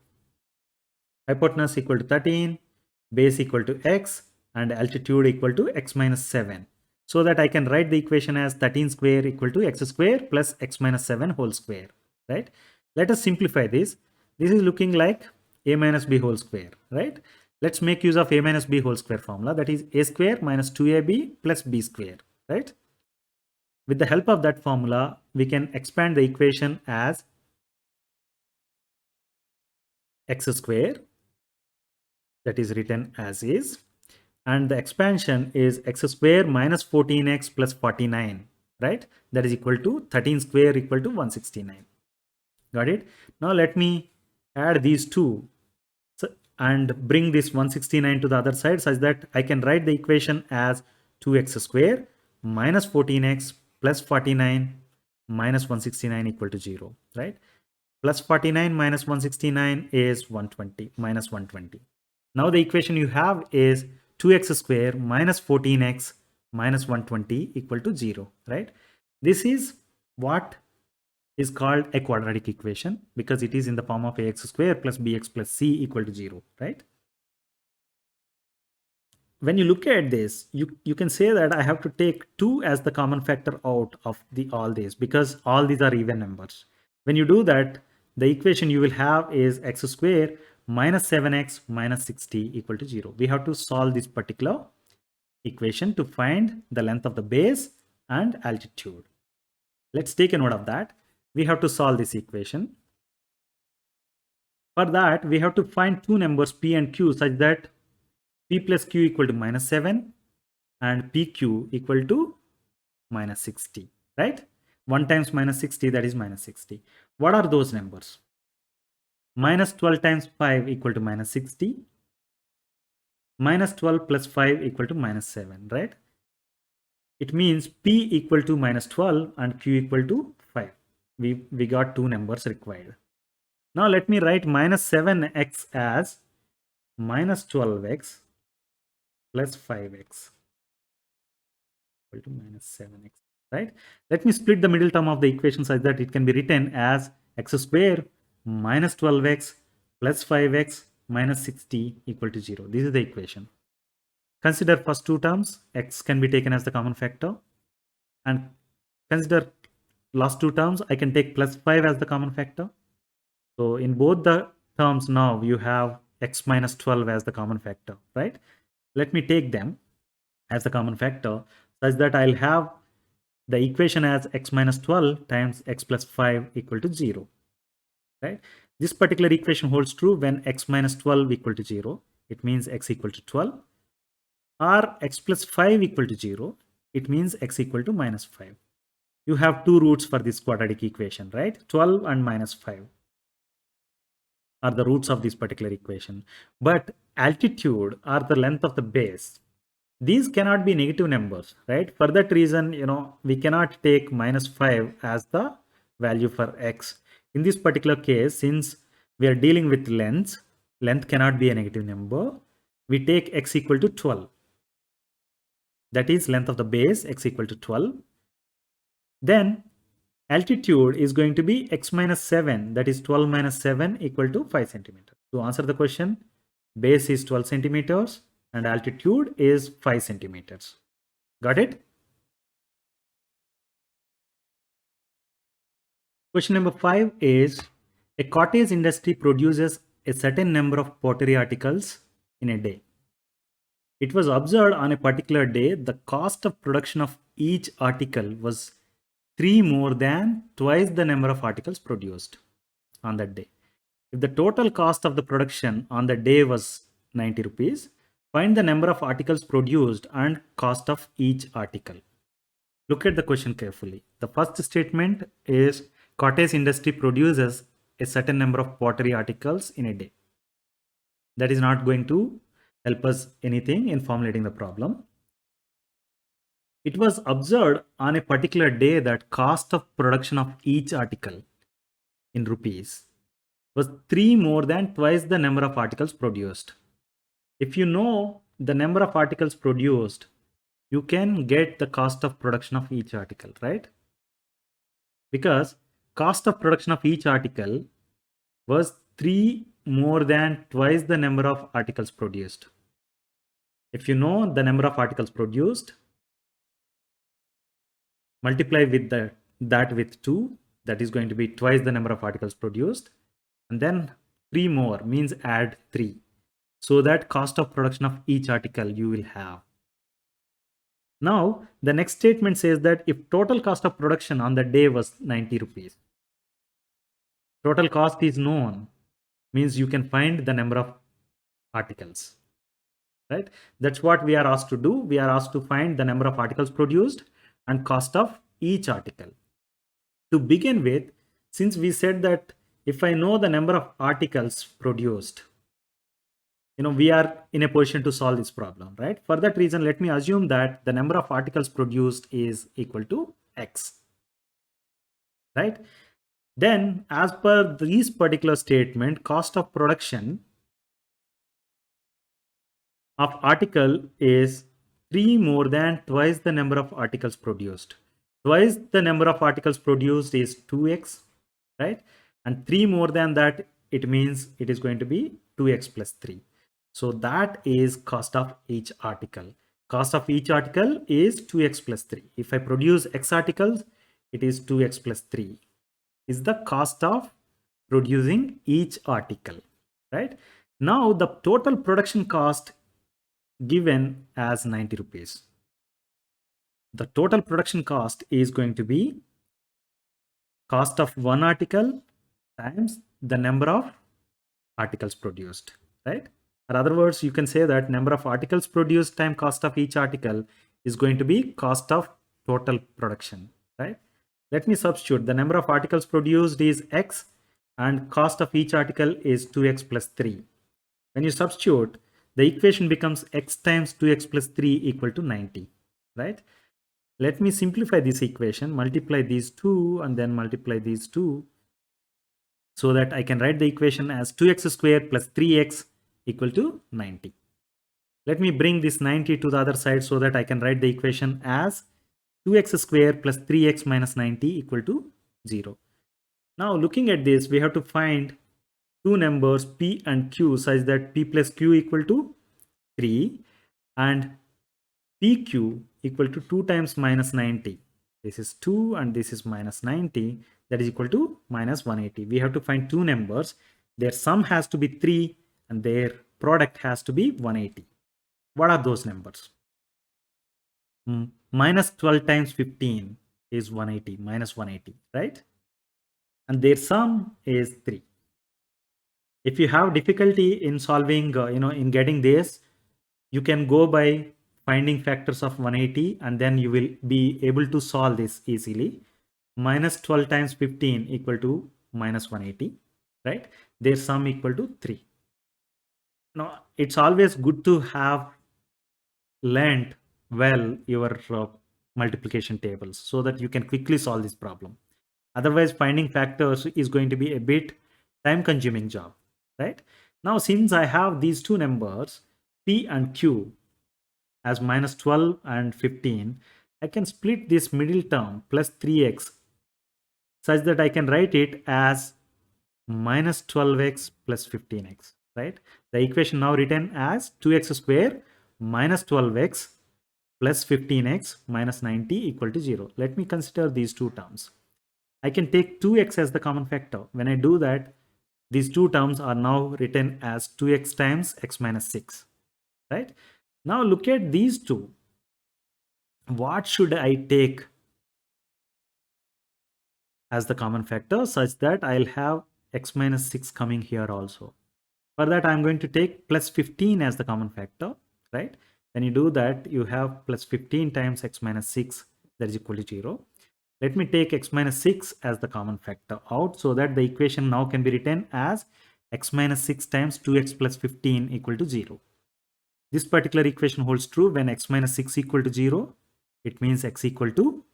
hypotenuse equal to 13, base equal to x, and altitude equal to x minus 7. So that I can write the equation as 13 square equal to x square plus x minus 7 whole square, right? Let us simplify this. This is looking like a minus b whole square, right? Let's make use of a minus b whole square formula, that is a square minus 2ab plus b square, right? With the help of that formula, we can expand the equation as x square, that is written as is, and the expansion is x square minus 14x plus 49, right? That is equal to 13 square equal to 169. Got it? Now let me add these two and bring this 169 to the other side such that I can write the equation as 2x square minus 14x plus 49 minus 169 equal to 0, right? Plus 49 minus 169 is 120, minus 120. Now the equation you have is 2x square minus 14x minus 120 equal to 0, right? This is what is called a quadratic equation because it is in the form of ax square plus bx plus c equal to 0, right? When you look at this, you can say that I have to take 2 as the common factor out of all these because all these are even numbers. When you do that, the equation you will have is x square minus 7x minus 60 equal to 0. We have to solve this particular equation to find the length of the base and altitude. Let's take a note of that. We have to solve this equation. For that, we have to find two numbers p and q such that p plus q equal to minus 7 and pq equal to minus 60, right? 1 times minus 60, that is minus 60. What are those numbers? Minus 12 times 5 equal to minus 60. Minus 12 plus 5 equal to minus 7, right? It means p equal to minus 12 and q equal to 5. We got two numbers required. Now let me write minus 7x as minus 12x plus 5x equal to minus 7x, right? Let me split the middle term of the equation such that it can be written as x square minus 12x plus 5x minus 60 equal to 0. This is the equation. Consider first two terms, x can be taken as the common factor, and consider last two terms, I can take plus 5 as the common factor. So in both the terms now you have x minus 12 as the common factor, right? Let me take them as the common factor such that I'll have the equation as x minus 12 times x plus 5 equal to 0, right? This particular equation holds true when x minus 12 equal to 0. It means x equal to 12. Or x plus 5 equal to 0. It means x equal to minus 5. You have two roots for this quadratic equation, right? 12 and minus 5 are the roots of this particular equation. But altitude or the length of the base, these cannot be negative numbers, right? For that reason, we cannot take minus 5 as the value for x. In this particular case, since we are dealing with length cannot be a negative number. We take x equal to 12. That is length of the base, x equal to 12. Then altitude is going to be x minus 7, that is 12 minus 7 equal to 5 centimeters. To answer the question, base is 12 centimeters and altitude is 5 centimeters. Got it? Question number 5 is, a cottage industry produces a certain number of pottery articles in a day. It was observed on a particular day the cost of production of each article was 3 more than twice the number of articles produced on that day. If the total cost of the production on the day was 90 rupees, find the number of articles produced and cost of each article. Look at the question carefully. The first statement is cottage industry produces a certain number of pottery articles in a day. That is not going to help us anything in formulating the problem. It was observed on a particular day that cost of production of each article in rupees was 3 more than twice the number of articles produced. If you know the number of articles produced, you can get the cost of production of each article, right? because cost of production of each article was 3 more than twice the number of articles produced. If you know the number of articles produced, multiply with that with 2, that is going to be twice the number of articles produced, and then 3 more means add 3, so that cost of production of each article you will have. Now the next statement says that if total cost of production on the day was 90 rupees, total cost is known, means you can find the number of articles, right? That's what we are asked to do. We are asked to find the number of articles produced and cost of each article. To begin with, since we said that if I know the number of articles produced, we are in a position to solve this problem, right? For that reason, let me assume that the number of articles produced is equal to X, right? Then as per this particular statement, cost of production of article is 3 more than twice the number of articles produced. Twice the number of articles produced is 2x, right? And 3 more than that, it means it is going to be 2x plus 3. So that is cost of each article. Cost of each article is 2x plus 3. If I produce x articles, it is 2x plus 3 is the cost of producing each article, right? Now the total production cost given as 90 rupees. The total production cost is going to be cost of one article times the number of articles produced, right? In other words, you can say that number of articles produced times cost of each article is going to be cost of total production, right? Let me substitute. The number of articles produced is X and cost of each article is 2x plus 3. When you substitute, the equation becomes X times 2x plus 3 equal to 90, right? Let me simplify this equation, multiply these two and then multiply these two, so that I can write the equation as 2x squared plus 3x equal to 90. Let me bring this 90 to the other side so that I can write the equation as 2x squared plus 3x minus 90 equal to 0. Now looking at this, we have to find two numbers p and q such that p plus q equal to 3 and pq equal to 2 times minus 90. This is 2 and this is minus 90, that is equal to minus 180. We have to find two numbers. Their sum has to be 3 and their product has to be 180. What are those numbers? Minus 12 times 15 is 180, minus 180, right? And their sum is 3. If you have difficulty in solving, in getting this, you can go by finding factors of 180 and then you will be able to solve this easily. Minus 12 times 15 equal to minus 180, right? Their sum equal to 3. Now, it's always good to have learned well your multiplication tables so that you can quickly solve this problem. Otherwise, finding factors is going to be a bit time-consuming job, right? Now, since I have these two numbers, P and Q, as minus 12 and 15, I can split this middle term plus 3x such that I can write it as minus 12x plus 15x, right? The equation now written as 2x squared minus 12x plus 15x minus 90 equal to 0. Let me consider these two terms. I can take 2x as the common factor. When I do that, these two terms are now written as 2x times x minus 6, right? Now look at these two. What should I take as the common factor such that I'll have x minus 6 coming here also? For that, I'm going to take plus 15 as the common factor, right? When you do that, you have plus 15 times x minus 6, that is equal to 0. Let me take x minus 6 as the common factor out so that the equation now can be written as x minus 6 times 2x plus 15 equal to 0. This particular equation holds true when x minus 6 equal to 0. It means x equal to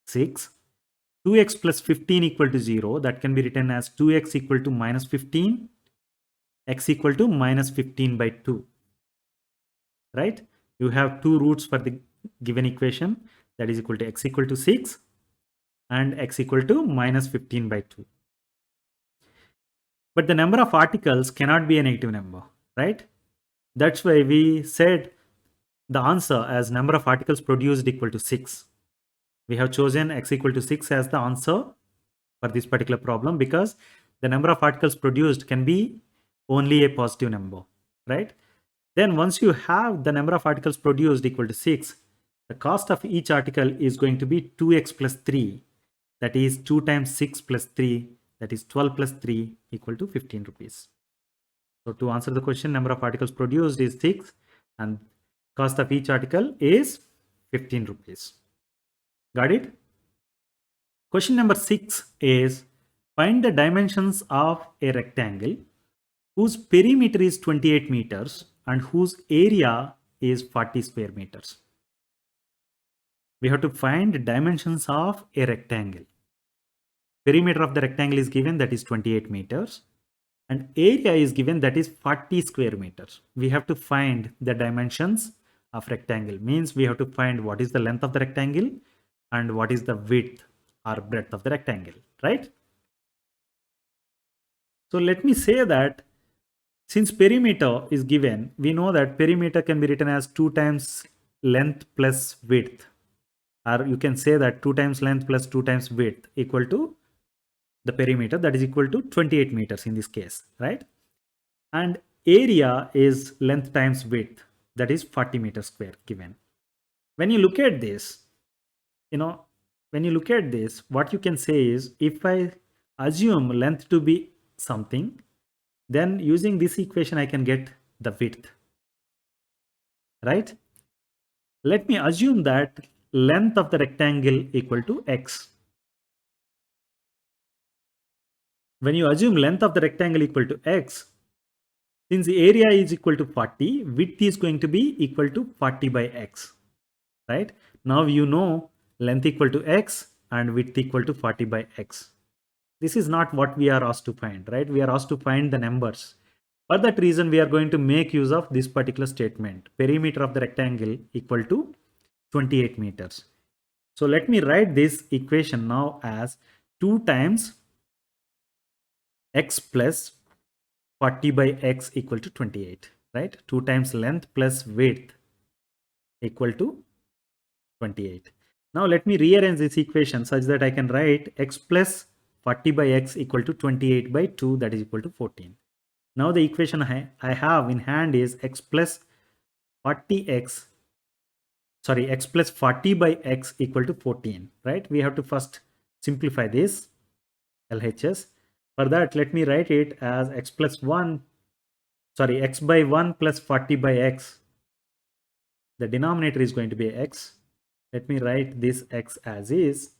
6. 2x plus 15 equal to 0. That can be written as 2x equal to minus 15. X equal to minus 15 by 2. Right? You have two roots for the given equation, that is equal to x equal to 6 and x equal to minus 15 by 2. But the number of articles cannot be a negative number, right? That's why we said the answer as number of articles produced equal to 6. We have chosen x equal to 6 as the answer for this particular problem because the number of articles produced can be only a positive number, right? Then once you have the number of articles produced equal to 6, the cost of each article is going to be 2x plus 3. That is 2 times 6 plus 3. That is 12 plus 3 equal to 15 rupees. So to answer the question, number of articles produced is 6 and cost of each article is 15 rupees. Got it? Question number 6 is find the dimensions of a rectangle whose perimeter is 28 meters and whose area is 40 square meters. We have to find the dimensions of a rectangle. Perimeter of the rectangle is given, that is 28 meters, and area is given, that is 40 square meters. We have to find the dimensions of rectangle. Means we have to find what is the length of the rectangle and what is the width or breadth of the rectangle, right? So let me say that since perimeter is given, we know that perimeter can be written as 2 times length plus width, or you can say that 2 times length plus 2 times width equal to the perimeter, that is equal to 28 meters in this case, right? And area is length times width, that is 40 meters square given. When you look at this, what you can say is, if I assume length to be something, then using this equation I can get the width, right? Let me assume that length of the rectangle equal to x. When you assume length of the rectangle equal to x, since the area is equal to 40, width is going to be equal to 40 by x, right? Now you know length equal to x and width equal to 40 by x. This is not what we are asked to find, right? We are asked to find the numbers. For that reason, we are going to make use of this particular statement. Perimeter of the rectangle equal to 28 meters. So let me write this equation now as 2 times x plus 40 by x equal to 28, right? 2 times length plus width equal to 28. Now let me rearrange this equation such that I can write x plus 40 by x equal to 28 by 2, that is equal to 14. Now the equation I have in hand is x plus 40 by x equal to 14, right? We have to first simplify this LHS. For that, let me write it as x by 1 plus 40 by x. The denominator is going to be x. Let me write this x as is.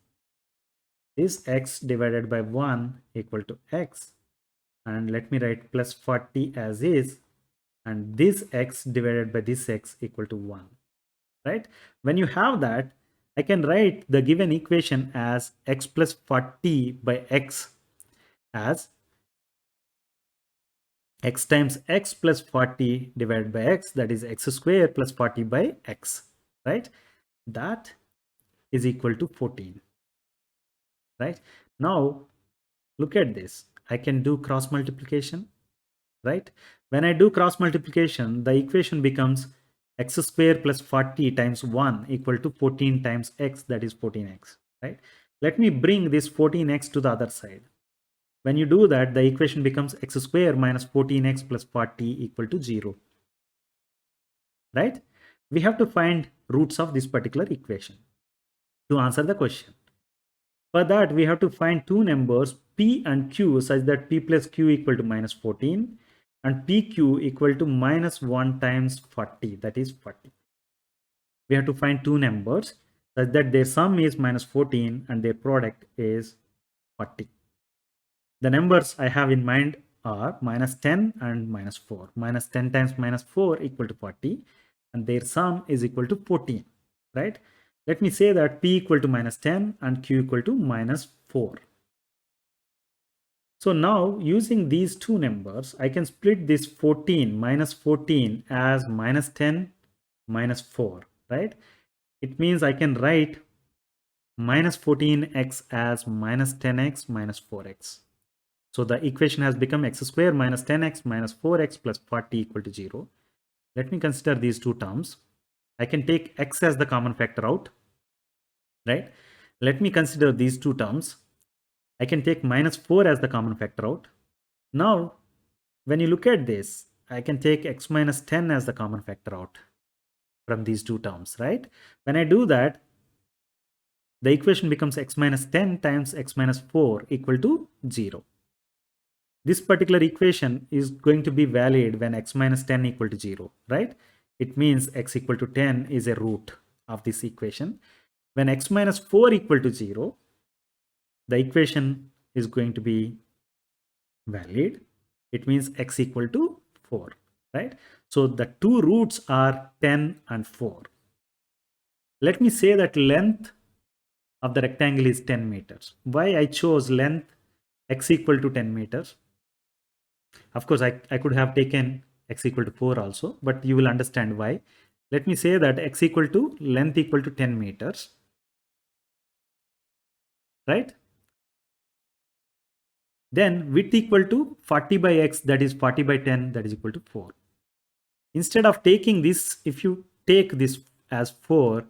This x divided by 1 equal to x. And let me write plus 40 as is. And this x divided by this x equal to 1. Right? When you have that, I can write the given equation as x plus 40 by x as x times x plus 40 divided by x, that is x square plus 40 by x, right? That is equal to 14, right? Now look at this. I can do cross multiplication, right? When I do cross multiplication, the equation becomes x square plus 40 times 1 equal to 14 times x, that is 14x, right? Let me bring this 14x to the other side. When you do that, the equation becomes x square minus 14x plus 40 equal to 0, right? We have to find roots of this particular equation to answer the question. For that, we have to find two numbers p and q such that p plus q equal to minus 14 and pq equal to minus 1 times 40, that is 40. We have to find two numbers such that their sum is minus 14 and their product is 40. The numbers I have in mind are minus 10 and minus 4. Minus 10 times minus 4 equal to 40 and their sum is equal to 14, right? Let me say that p equal to minus 10 and q equal to minus 4. So now using these two numbers, I can split this 14 minus 14 as minus 10 minus 4, right? It means I can write minus 14x as minus 10x minus 4x. So the equation has become x square minus 10x minus 4x plus 40 equal to 0. Let me consider these two terms. I can take x as the common factor out, right? Let me consider these two terms. I can take minus 4 as the common factor out. Now, when you look at this, I can take x minus 10 as the common factor out from these two terms, right? When I do that, the equation becomes x minus 10 times x minus 4 equal to 0. This particular equation is going to be valid when x minus 10 equal to 0, right? It means x equal to 10 is a root of this equation. When x minus 4 equal to 0, the equation is going to be valid. It means x equal to 4, right? So the two roots are 10 and 4. Let me say that length of the rectangle is 10 meters. Why I chose length x equal to 10 meters? Of course, I could have taken x equal to 4 also, but you will understand why. Let me say that x equal to length equal to 10 meters, right? Then width equal to 40 by x, that is 40 by 10, that is equal to 4. Instead of taking this, if you take this as 4,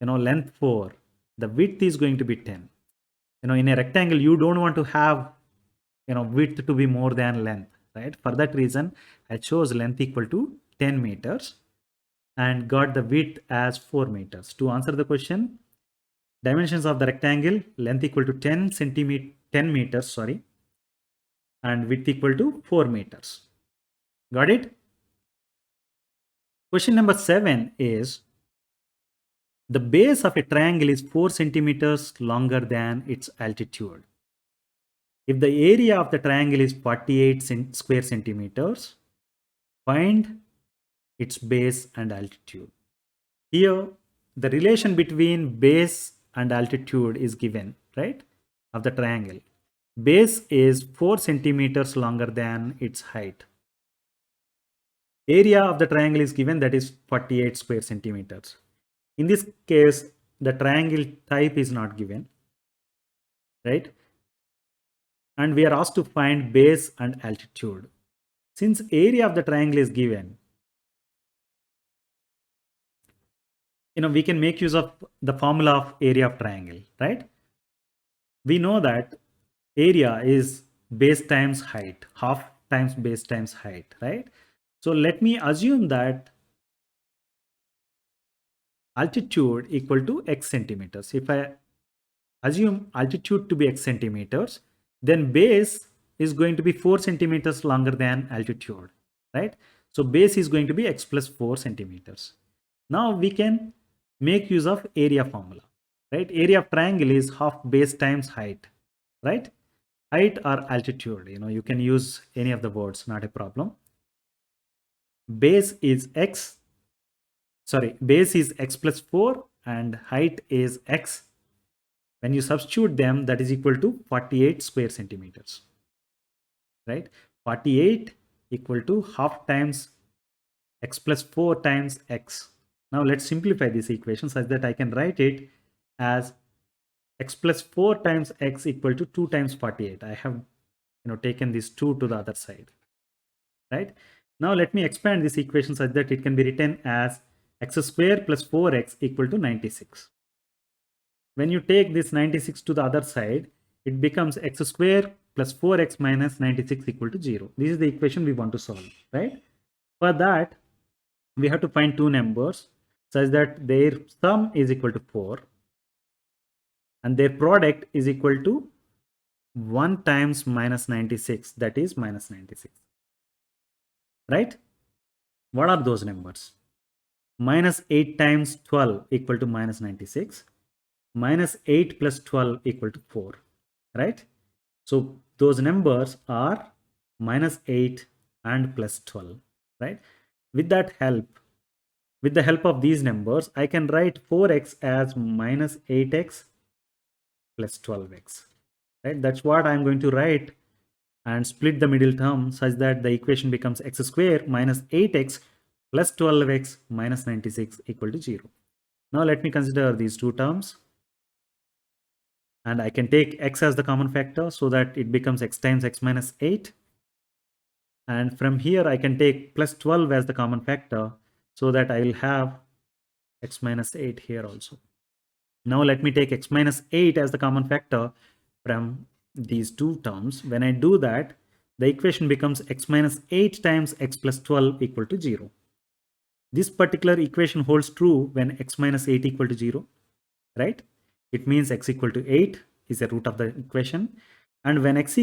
length 4, the width is going to be 10. In a rectangle, you don't want to have, width to be more than length, right? For that reason, I chose length equal to 10 meters and got the width as 4 meters. To answer the question, dimensions of the rectangle, length equal to 10 meters, sorry, and width equal to 4 meters. Got it? Question number 7 is, the base of a triangle is 4 centimeters longer than its altitude. If the area of the triangle is 48 square centimeters, find its base and altitude. Here, the relation between base and altitude is given, right, of the triangle. Base is 4 centimeters longer than its height. Area of the triangle is given, that is 48 square centimeters. In this case, the triangle type is not given, right? And we are asked to find base and altitude. Since area of the triangle is given, we can make use of the formula of area of triangle, right? We know that area is base times height, half times base times height, right? So let me assume that altitude equal to x centimeters. If I assume altitude to be x centimeters, then base is going to be 4 centimeters longer than altitude, right? So base is going to be x plus 4 centimeters. Now we can make use of area formula, right? Area of triangle is half base times height, right? Height or altitude, you can use any of the words, not a problem. Base is x plus 4 and height is x. When you substitute them, that is equal to 48 square centimeters, right? 48 equal to half times x plus 4 times x. Now let's simplify this equation such that I can write it as x plus 4 times x equal to 2 times 48. I have taken this 2 to the other side, right? Now let me expand this equation such that it can be written as x square plus 4x equal to 96. When you take this 96 to the other side, it becomes x square plus 4x minus 96 equal to 0. This is the equation we want to solve, right? For that, we have to find two numbers such that their sum is equal to 4 and their product is equal to 1 times minus 96, that is minus 96, right? What are those numbers? Minus 8 times 12 equal to minus 96. Minus 8 plus 12 equal to 4, right? So those numbers are minus 8 and plus 12, right? With the help of these numbers, I can write 4x as minus 8x plus 12x, right? That's what I'm going to write and split the middle term such that the equation becomes x square minus 8x plus 12x minus 96 equal to 0. Now let me consider these two terms. And I can take x as the common factor so that it becomes x times x minus 8. And from here, I can take plus 12 as the common factor so that I will have x minus 8 here also. Now let me take x minus 8 as the common factor from these two terms. When I do that, the equation becomes x minus 8 times x plus 12 equal to 0. This particular equation holds true when x minus 8 equal to 0, right? It means x equal to 8 is the root of the equation. And when x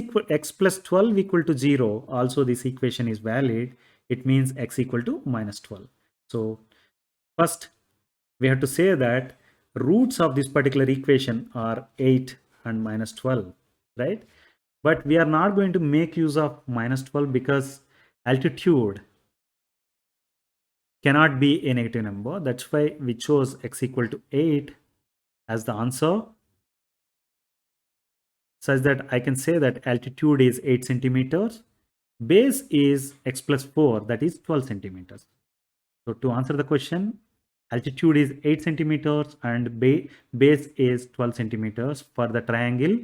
plus 12 equal to 0, also this equation is valid. It means x equal to minus 12. So first, we have to say that roots of this particular equation are 8 and minus 12, right? But we are not going to make use of minus 12 because altitude cannot be a negative number. That's why we chose x equal to 8 as the answer, such that I can say that altitude is 8 centimeters, base is x plus 4, that is 12 centimeters. So to answer the question, altitude is 8 centimeters and base is 12 centimeters for the triangle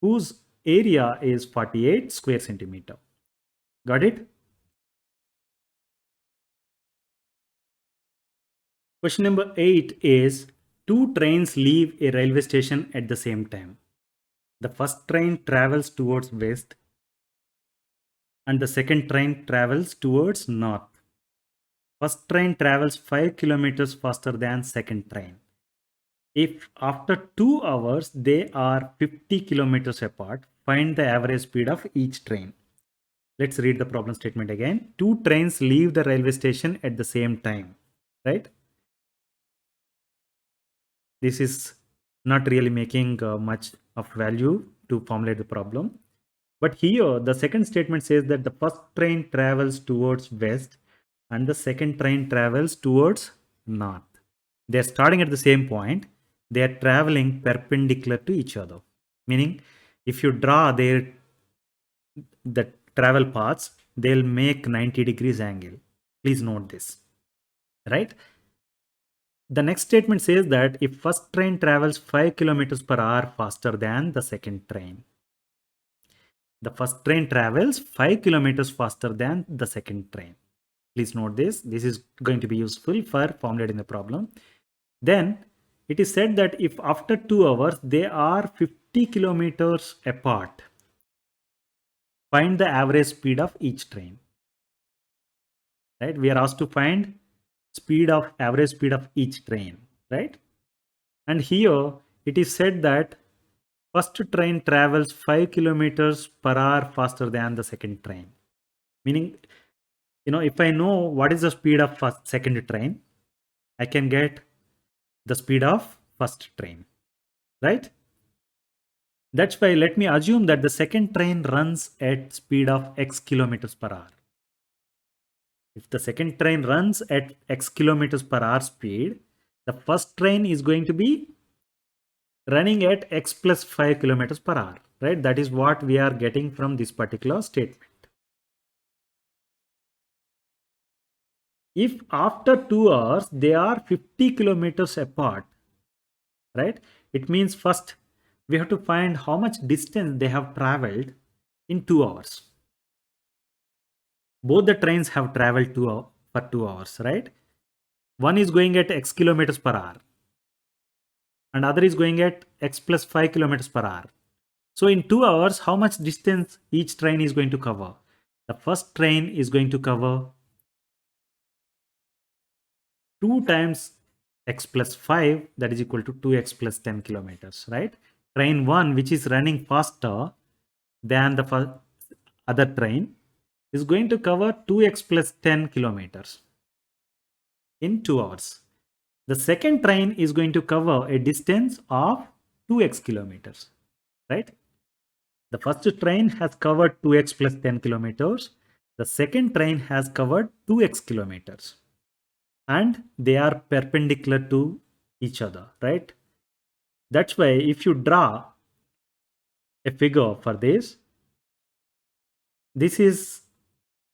whose area is 48 square centimeter. Got it? Question number 8 is, two trains leave a railway station at the same time. The first train travels towards west and the second train travels towards north. First train travels 5 kilometers faster than second train. If after 2 hours they are 50 kilometers apart, find the average speed of each train. Let's read the problem statement again. Two trains leave the railway station at the same time, right? This is not really making much of value to formulate the problem. But here the second statement says that the first train travels towards west and the second train travels towards north. They are starting at the same point. They are traveling perpendicular to each other. Meaning, if you draw the travel paths, they'll make 90 degrees angle. Please note this, right? The next statement says that if first train travels 5 kilometers per hour faster than the second train, the first train travels 5 kilometers faster than the second train. Please note this. This is going to be useful for formulating the problem. Then it is said that if after 2 hours they are 50 kilometers apart, find the average speed of each train. Right? We are asked to find average speed of each train, right? And here it is said that first train travels 5 kilometers per hour faster than the second train. Meaning, if I know what is the speed of second train, I can get the speed of first train, right? That's why let me assume that the second train runs at speed of x kilometers per hour. If the second train runs at x kilometers per hour speed, the first train is going to be running at x plus 5 kilometers per hour, right? That is what we are getting from this particular statement. If after 2 hours they are 50 kilometers apart, right? It means first we have to find how much distance they have traveled in 2 hours. Both the trains have traveled for 2 hours, right? One is going at x kilometers per hour and other is going at x plus 5 kilometers per hour. So in 2 hours, how much distance each train is going to cover? The first train is going to cover 2 times x plus 5, that is equal to 2x plus 10 kilometers, right? Train 1, which is running faster than the other train, is going to cover 2x plus 10 kilometers in 2 hours. The second train is going to cover a distance of 2x kilometers, right? The first train has covered 2x plus 10 kilometers. The second train has covered 2x kilometers. And they are perpendicular to each other, right? That's why if you draw a figure for this is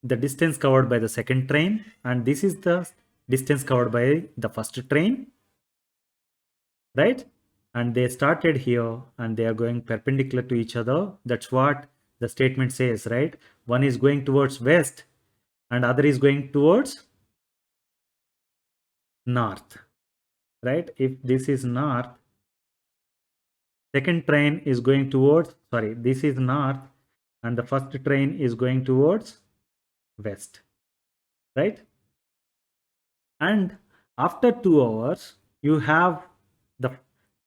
the distance covered by the second train and this is the distance covered by the first train, right? and they started here and they are going perpendicular to each other. That's what the statement says, right? One is going towards west and other is going towards north, right? If this is north, second train is going towards, sorry, this is north and the first train is going towards west, right? And after 2 hours, you have the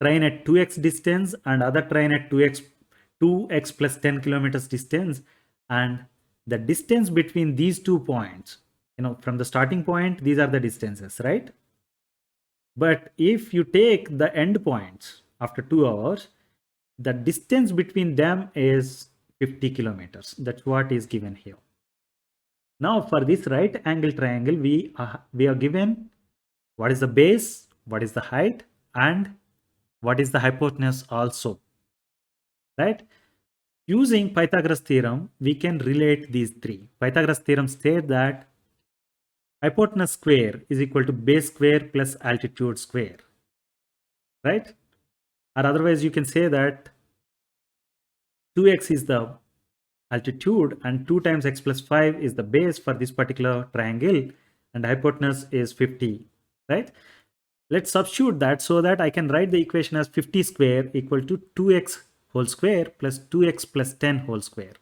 train at 2x distance and other train at 2x plus 10 kilometers distance, and the distance between these 2 points, from the starting point, these are the distances, right? But if you take the end points after 2 hours, the distance between them is 50 kilometers. That's what is given here. Now for this right angle triangle, we are given what is the base, what is the height, and what is the hypotenuse also, right? Using Pythagoras theorem, we can relate these three. Pythagoras theorem states that hypotenuse square is equal to base square plus altitude square, right? Or otherwise you can say that 2x is the altitude and 2 times x plus 5 is the base for this particular triangle, and hypotenuse is 50, right? Let's substitute that so that I can write the equation as 50 square equal to 2x whole square plus 2x plus 10 whole square,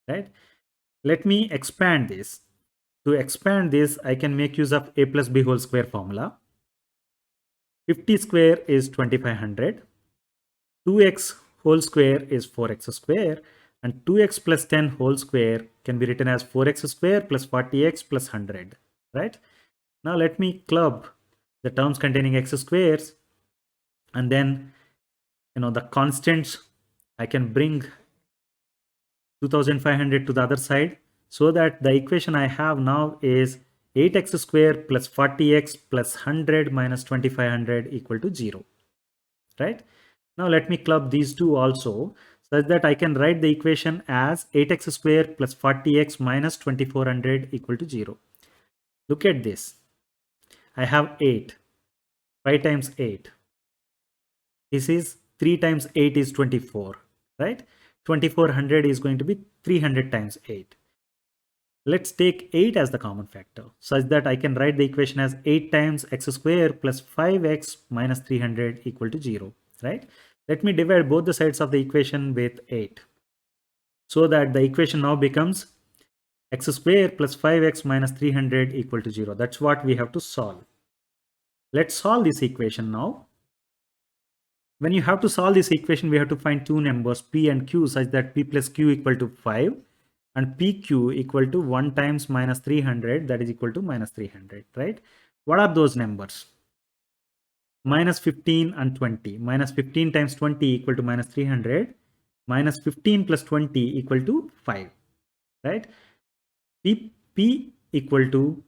right? Let me expand this. To expand this, I can make use of a plus b whole square formula. 50 square is 2500. 2x whole square is 4x square, and 2x plus 10 whole square can be written as 4x square plus 40x plus 100, right? Now let me club the terms containing x squares, and then the constants, I can bring 2500 to the other side, so that the equation I have now is 8x square plus 40x plus 100 minus 2500 equal to 0, right? Now let me club these two also, such that I can write the equation as 8x square plus 40x minus 2400 equal to 0. Look at this. I have 8. 5 times 8. This is 3 times 8 is 24, right? 2400 is going to be 300 times 8. Let's take 8 as the common factor, such that I can write the equation as 8 times x square plus 5x minus 300 equal to 0, right? Let me divide both the sides of the equation with 8, so that the equation now becomes x square plus 5x minus 300 equal to 0. That's what we have to solve. Let's solve this equation now. When you have to solve this equation, we have to find two numbers p and q, such that p plus q equal to 5 and pq equal to 1 times minus 300, that is equal to minus 300, right? What are those numbers? Minus 15 and 20. Minus 15 times 20 equal to minus 300. Minus 15 plus 20 equal to 5, right? P equal to,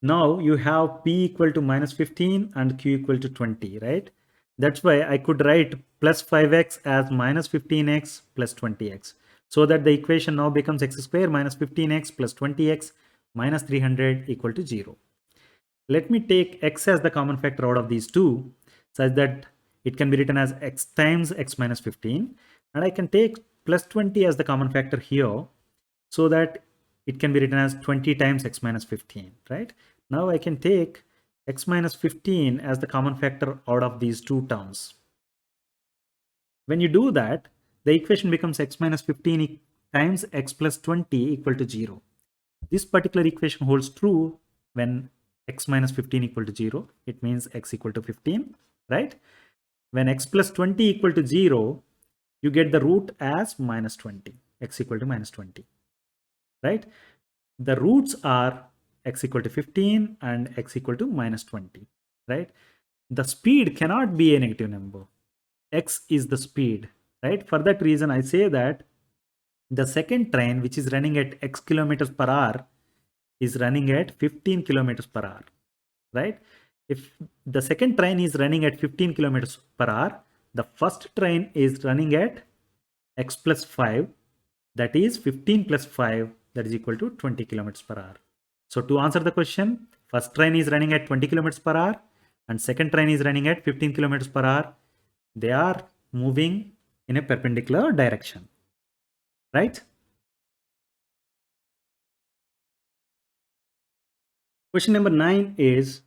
now you have p equal to minus 15 and q equal to 20, right? That's why I could write plus 5x as minus 15x plus 20x, so that the equation now becomes x square minus 15x plus 20x minus 300 equal to 0. Let me take x as the common factor out of these two, such that it can be written as x times x minus 15, and I can take plus 20 as the common factor here, so that it can be written as 20 times x minus 15, right? Now I can take x minus 15 as the common factor out of these two terms. When you do that, the equation becomes x minus 15 times x plus 20 equal to 0. This particular equation holds true when x minus 15 equal to 0. It means x equal to 15, right? When x plus 20 equal to 0, you get the root as minus 20, x equal to minus 20, right? The roots are x equal to 15 and x equal to minus 20, right? The speed cannot be a negative number. X is the speed, right? For that reason, I say that the second train, which is running at x kilometers per hour, is running at 15 kilometers per hour, right? If the second train is running at 15 kilometers per hour, the first train is running at x plus 5, that is 15 plus 5, that is equal to 20 kilometers per hour. So to answer the question, first train is running at 20 kilometers per hour, and second train is running at 15 kilometers per hour. They are moving in a perpendicular direction, right? Question number 9 is,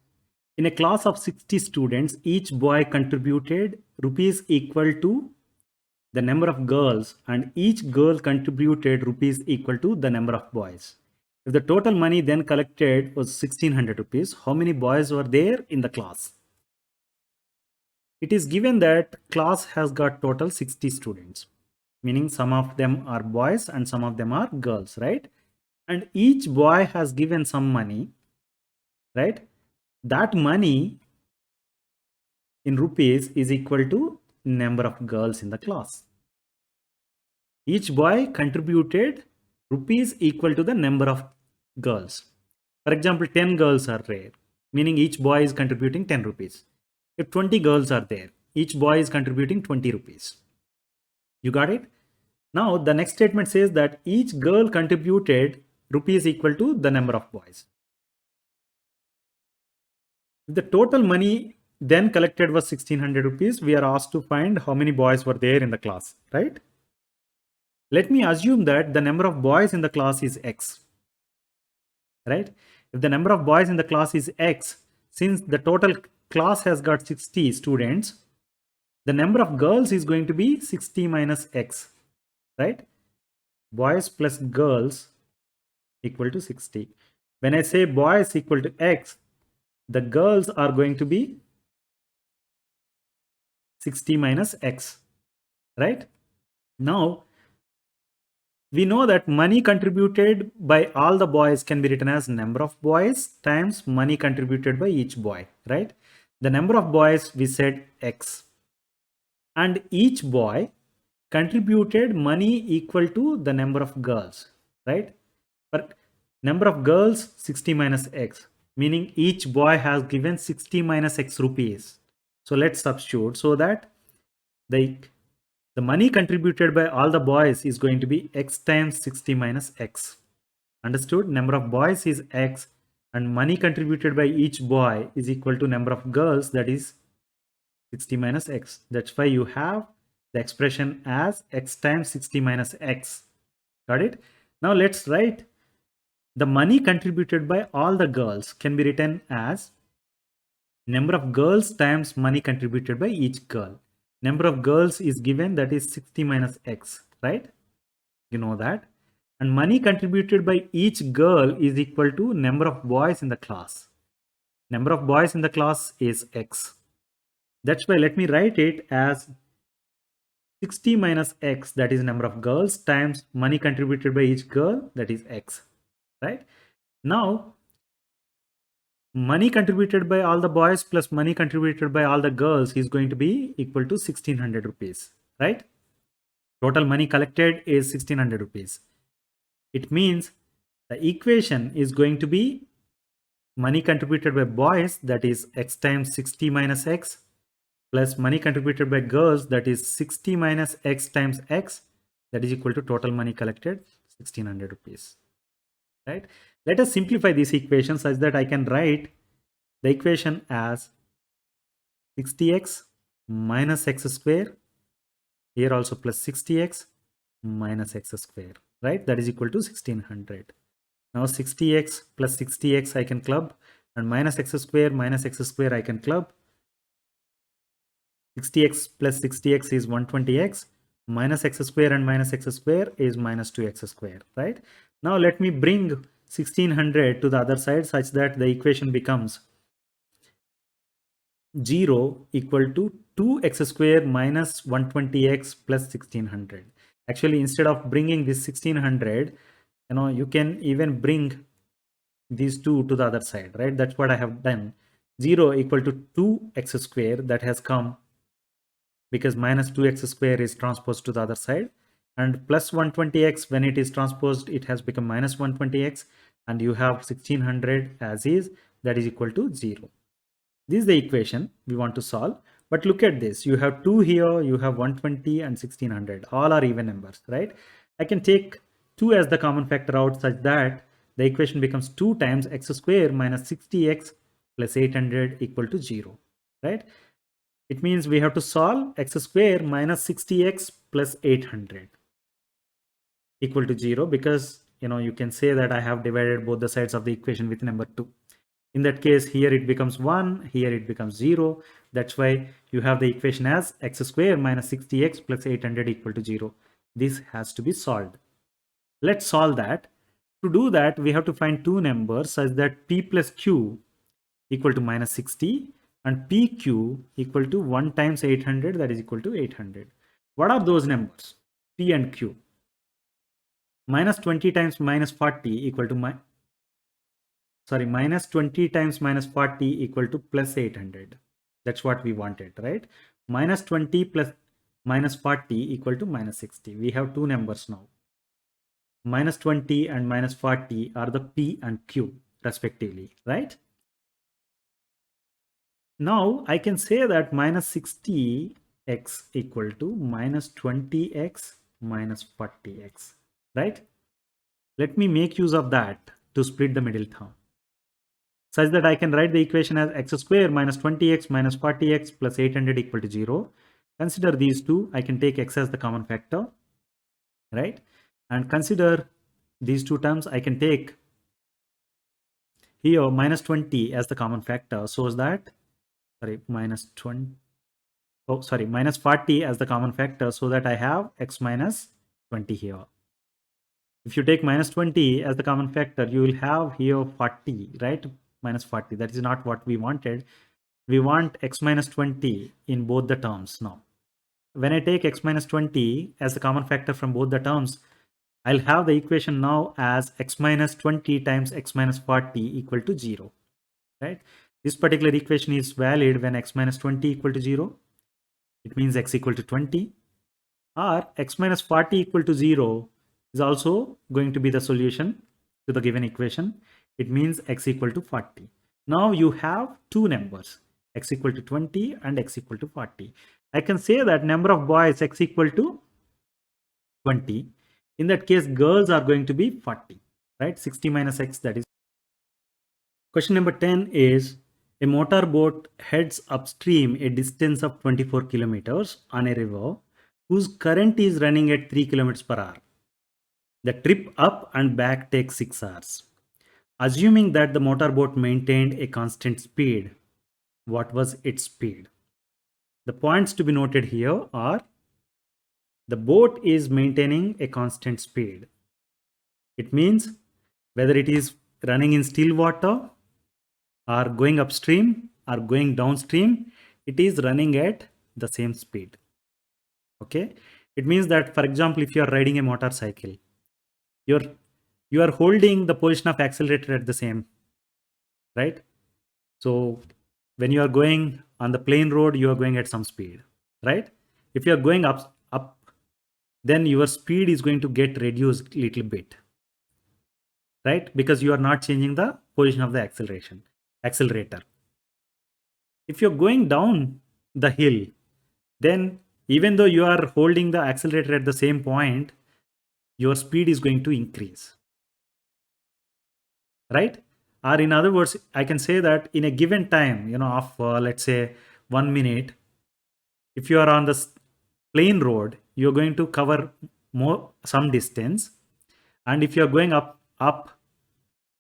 in a class of 60 students, each boy contributed rupees equal to the number of girls and each girl contributed rupees equal to the number of boys. If the total money then collected was 1600 rupees, how many boys were there in the class? It is given that class has got total 60 students, meaning some of them are boys and some of them are girls, right? And each boy has given some money, right? That money in rupees is equal to number of girls in the class. Each boy contributed rupees equal to the number of girls. For example, 10 girls are there, meaning each boy is contributing 10 rupees. If 20 girls are there, each boy is contributing 20 rupees. You got it? Now, the next statement says that each girl contributed rupees equal to the number of boys. If the total money then collected was 1600 rupees, we are asked to find how many boys were there in the class, right? Let me assume that the number of boys in the class is X, right? If the number of boys in the class is X, since the total class has got 60 students, the number of girls is going to be 60 minus X, right? Boys plus girls equal to 60. When I say boys equal to X, the girls are going to be 60 minus X, right? Now, we know that money contributed by all the boys can be written as number of boys times money contributed by each boy, right? The number of boys we said X. And each boy contributed money equal to the number of girls, right? But number of girls 60 minus X, meaning each boy has given 60 minus X rupees. So let's substitute so that the money contributed by all the boys is going to be X times 60 minus X. Understood? Number of boys is X and money contributed by each boy is equal to number of girls, that is 60 minus X. That's why you have the expression as X times 60 minus X. Got it? Now let's write the money contributed by all the girls can be written as number of girls times money contributed by each girl. Number of girls is given, that is 60 minus X, right? You know that. And money contributed by each girl is equal to number of boys in the class. Number of boys in the class is X. That's why let me write it as 60 minus X, that is number of girls, times money contributed by each girl, that is X, right? Now, money contributed by all the boys plus money contributed by all the girls is going to be equal to 1600 rupees, right? Total money collected is 1600 rupees. It means the equation is going to be money contributed by boys, that is X times 60 minus X, plus money contributed by girls, that is 60 minus X times X, that is equal to total money collected 1600 rupees, right? Let us simplify this equation such that I can write the equation as 60x minus x square, here also plus 60x minus x square, right? That is equal to 1600. Now 60x plus 60x I can club, and minus x square I can club. 60x plus 60x is 120x, minus x square and minus x square is minus 2x square, right? Now let me bring 1600 to the other side such that the equation becomes 0 equal to 2x square minus 120x plus 1600. Actually, instead of bringing this 1600, you can even bring these two to the other side, right? That's what I have done. 0 equal to 2x square, that has come because minus 2x square is transposed to the other side, and plus 120x, when it is transposed, it has become minus 120x, and you have 1600 as is, that is equal to 0. This is the equation we want to solve. But look at this, you have 2 here, you have 120 and 1600, all are even numbers, right? I can take 2 as the common factor out such that the equation becomes 2 times x square minus 60x plus 800 equal to 0. right? It means we have to solve x square minus 60x plus 800 equal to 0, because you can say that I have divided both the sides of the equation with number 2. In that case, here it becomes 1, here it becomes 0. That's why you have the equation as x square minus 60x plus 800 equal to 0. This has to be solved. Let's solve that. To do that, we have to find two numbers such that p plus q equal to minus 60 and pq equal to 1 times 800, that is equal to 800. What are those numbers? P and q. Minus 20 times minus 40 equal to minus 20 times minus 40 equal to plus 800. That's what we wanted, right? Minus 20 plus minus 40 equal to minus 60. We have two numbers now. Minus 20 and minus 40 are the p and q respectively, right? Now I can say that minus 60x equal to minus 20x minus 40x, right? Let me make use of that to split the middle term, such that I can write the equation as x square minus 20x minus 40x plus 800 equal to 0. Consider these two. I can take x as the common factor, right? And consider these two terms. I can take here minus 20 as the common factor, so that minus 40 as the common factor, so that I have x minus 20 here. If you take minus 20 as the common factor, you will have here 40, right? Minus 40. That is not what we wanted. We want x minus 20 in both the terms now. When I take x minus 20 as the common factor from both the terms, I'll have the equation now as x minus 20 times x minus 40 equal to 0, right? This particular equation is valid when x minus 20 equal to 0. It means x equal to 20. Or x minus 40 equal to 0 is also going to be the solution to the given equation. It means x equal to 40. Now you have two numbers, x equal to 20 and x equal to 40. I can say that number of boys x equal to 20. In that case, girls are going to be 40, right? 60 minus x, that is. Question number 10 is, a motorboat heads upstream a distance of 24 kilometers on a river whose current is running at 3 kilometers per hour. The trip up and back takes 6 hours. Assuming that the motorboat maintained a constant speed, what was its speed? The points to be noted here are, the boat is maintaining a constant speed. It means whether it is running in still water or going upstream or going downstream, it is running at the same speed. Okay, it means that, for example, if you are riding a motorcycle, you are holding the position of accelerator at the same, right? So when you are going on the plain road, you are going at some speed, right? If you are going up, then your speed is going to get reduced a little bit, right? Because you are not changing the position of the accelerator. If you're going down the hill, then even though you are holding the accelerator at the same point, your speed is going to increase, right? Or in other words, I can say that in a given time, of let's say 1 minute, if you are on the plain road, you're going to cover some distance, and if you're going up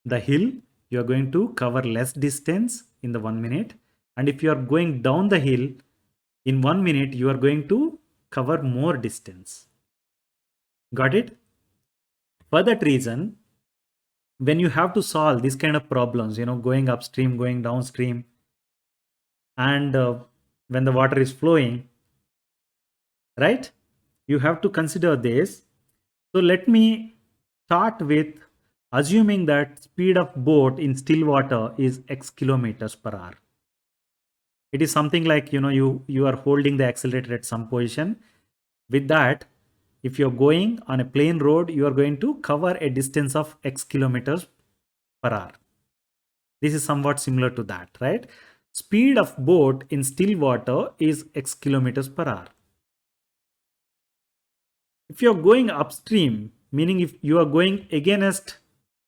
the hill, you're going to cover less distance in the 1 minute, and if you are going down the hill in 1 minute, you are going to cover more distance. Got it? For that reason, when you have to solve this kind of problems, going upstream, going downstream, and when the water is flowing, right, you have to consider this. So let me start with assuming that speed of boat in still water is x kilometers per hour. It is something like, you are holding the accelerator at some position. With that, if you're going on a plain road, you are going to cover a distance of x kilometers per hour. This is somewhat similar to that, right? Speed of boat in still water is x kilometers per hour. If you're going upstream, meaning if you are going against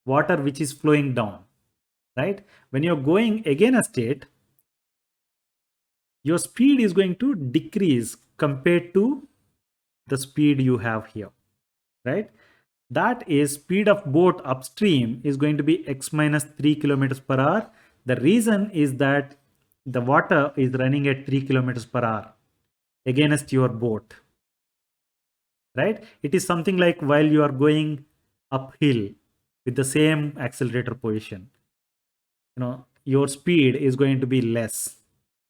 water which is flowing down, right? When you're going against it, your speed is going to decrease compared to the speed you have here, right? That is, speed of boat upstream is going to be x minus 3 kilometers per hour. The reason is that the water is running at 3 kilometers per hour against your boat, right? It is something like while you are going uphill with the same accelerator position, your speed is going to be less,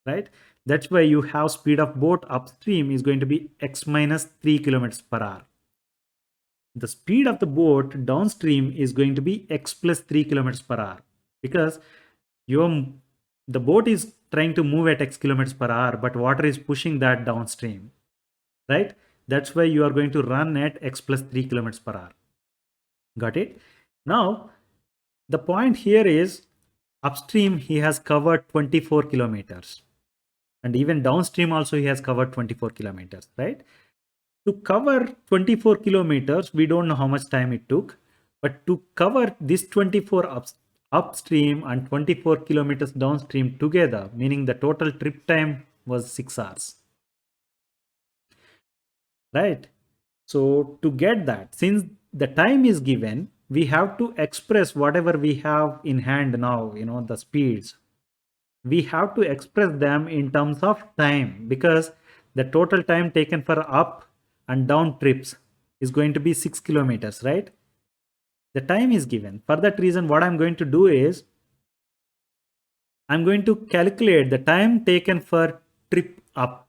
right? That's why you have speed of boat upstream is going to be x minus 3 kilometers per hour. The speed of the boat downstream is going to be x plus 3 kilometers per hour, because the boat is trying to move at x kilometers per hour, but water is pushing that downstream, right? That's why you are going to run at x plus 3 kilometers per hour. Got it? Now, the point here is upstream he has covered 24 kilometers, and even downstream also he has covered 24 kilometers, right? To cover 24 kilometers, we don't know how much time it took, but to cover this 24 upstream and 24 kilometers downstream together, meaning the total trip time was 6 hours, right? So to get that, since the time is given, we have to express whatever we have in hand now, the speeds. We have to express them in terms of time, because the total time taken for up and down trips is going to be 6 kilometers, right? The time is given. For that reason, what I'm going to do is I'm going to calculate the time taken for trip up,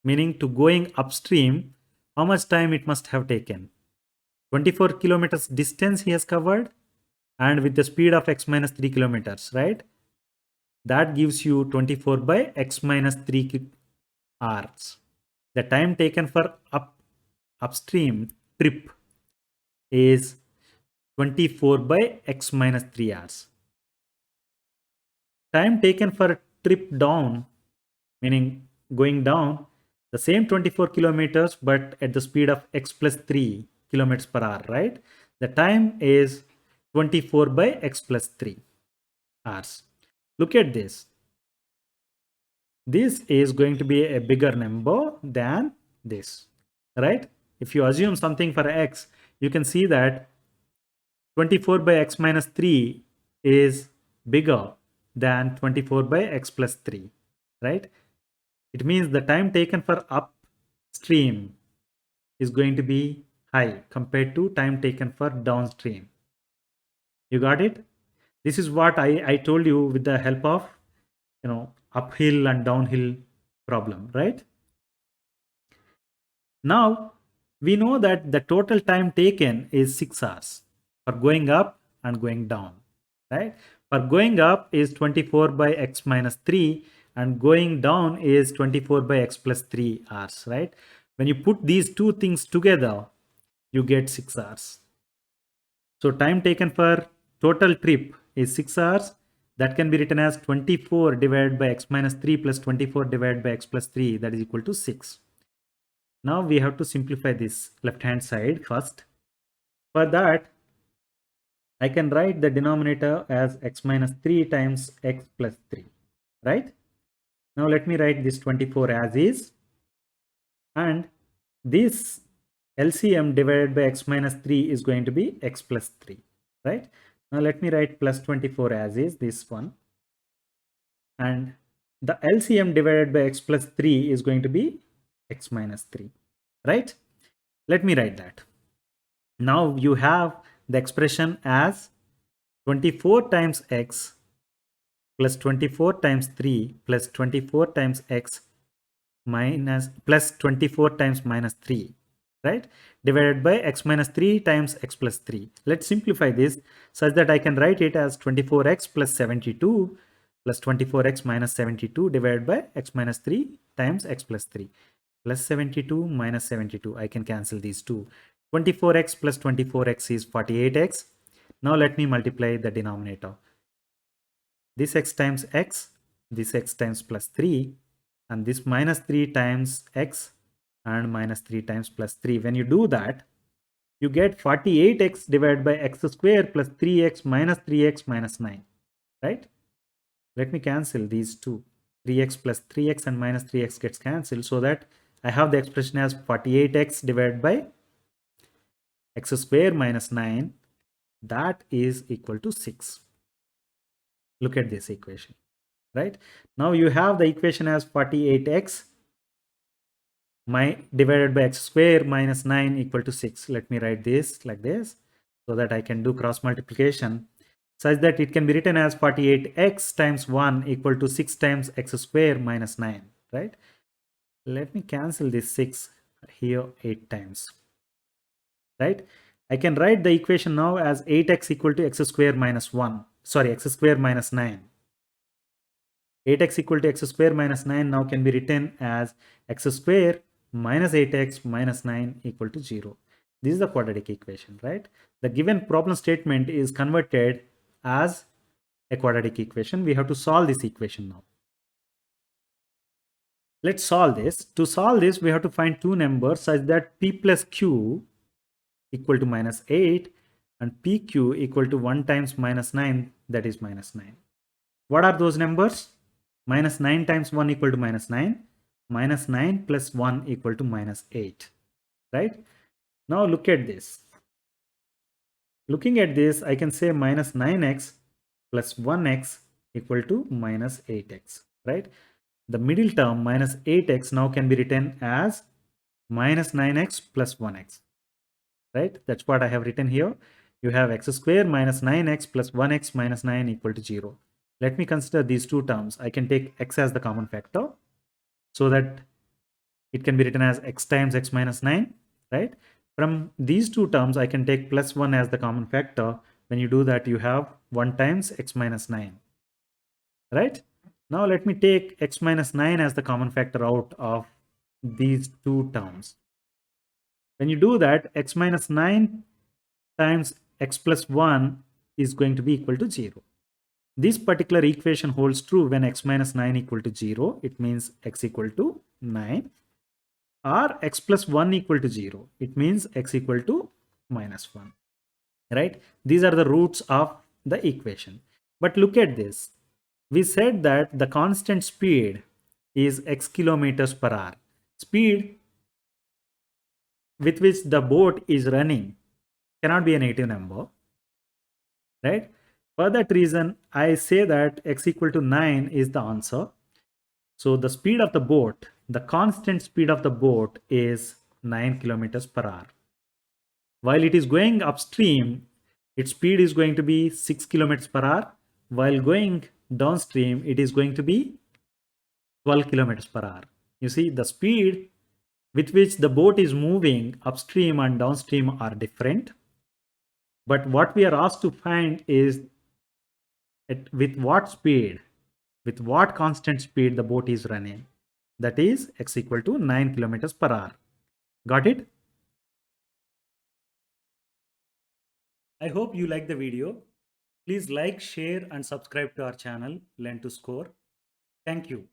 meaning to going upstream, how much time it must have taken. 24 kilometers distance he has covered, and with the speed of x minus 3 kilometers, right? That gives you 24 by x minus 3 hours. The time taken for upstream trip is 24 by x minus 3 hours. Time taken for trip down, meaning going down, the same 24 kilometers, but at the speed of x plus 3 kilometers per hour, right? The time is 24 by x plus 3 hours. Look at this. This is going to be a bigger number than this, right? If you assume something for x, you can see that 24 by x minus 3 is bigger than 24 by x plus 3, right? It means the time taken for upstream is going to be high compared to time taken for downstream. You got it? This is what I told you with the help of, uphill and downhill problem, right? Now, we know that the total time taken is 6 hours for going up and going down, right? For going up is 24 by x minus 3, and going down is 24 by x plus 3 hours, right? When you put these two things together, you get 6 hours. So time taken for total trip is 6 hours. That can be written as 24 divided by x minus 3 plus 24 divided by x plus 3, that is equal to 6. Now we have to simplify this left hand side first. For that, I can write the denominator as x minus 3 times x plus 3, right? Now let me write this 24 as is, and this LCM divided by x minus 3 is going to be x plus 3, right? Now let me write plus 24 as is, this one, and the LCM divided by x plus 3 is going to be x minus 3, right? Let me write that. Now you have the expression as 24 times x plus 24 times 3 plus 24 times x minus plus 24 times minus 3, right? Divided by x minus 3 times x plus 3. Let's simplify this such that I can write it as 24x plus 72 plus 24x minus 72 divided by x minus 3 times x plus 3. Plus 72 minus 72. I can cancel these two. 24x plus 24x is 48x. Now let me multiply the denominator. This x times x, this x times plus 3, and this minus 3 times x and minus 3 times plus 3. When you do that, you get 48x divided by x square plus 3x minus 9, right? Let me cancel these two. 3x plus 3x and minus 3x gets cancelled, so that I have the expression as 48x divided by x square minus 9, that is equal to 6. Look at this equation, right? Now you have the equation as 48x divided by x square minus 9 equal to 6. Let me write this like this so that I can do cross multiplication such that it can be written as 48x times 1 equal to 6 times x square minus 9, right? Let me cancel this 6 here 8 times, right? I can write the equation now as 8x equal to x square minus 1. Sorry, x square minus 9. 8x equal to x square minus 9 now can be written as x square minus 8x minus 9 equal to 0. This is the quadratic equation, right? The given problem statement is converted as a quadratic equation. We have to solve this equation now. Let's solve this. To solve this, we have to find two numbers such that p plus q equal to minus 8 and pq equal to 1 times minus 9, that is minus 9. What are those numbers? Minus 9 times 1 equal to minus 9. Minus 9 plus 1 equal to minus 8. Right? Now look at this. Looking at this, I can say minus 9x plus 1x equal to minus 8x. Right? The middle term minus 8x now can be written as minus 9x plus 1x. Right? That's what I have written here. You have x square minus 9x plus 1x minus 9 equal to 0. Let me consider these two terms. I can take x as the common factor so that it can be written as x times x minus 9, right? From these two terms, I can take plus 1 as the common factor. When you do that, you have 1 times x minus 9, right? Now let me take x minus 9 as the common factor out of these two terms. When you do that, x minus 9 times x plus 1 is going to be equal to 0. This particular equation holds true when x minus 9 equal to 0. It means x equal to 9. Or x plus 1 equal to 0. It means x equal to minus 1. Right? These are the roots of the equation. But look at this. We said that the constant speed is x kilometers per hour. Speed with which the boat is running cannot be a negative number. Right? For that reason, I say that x equal to 9 is the answer. So the speed of the boat, the constant speed of the boat is 9 kilometers per hour. While it is going upstream, its speed is going to be 6 kilometers per hour. While going downstream, it is going to be 12 kilometers per hour. You see, the speed with which the boat is moving upstream and downstream are different. But what we are asked to find is with what speed, with what constant speed the boat is running. That is x equal to 9 kilometers per hour. Got it? I hope you like the video. Please like, share and subscribe to our channel Learn to Score. Thank you.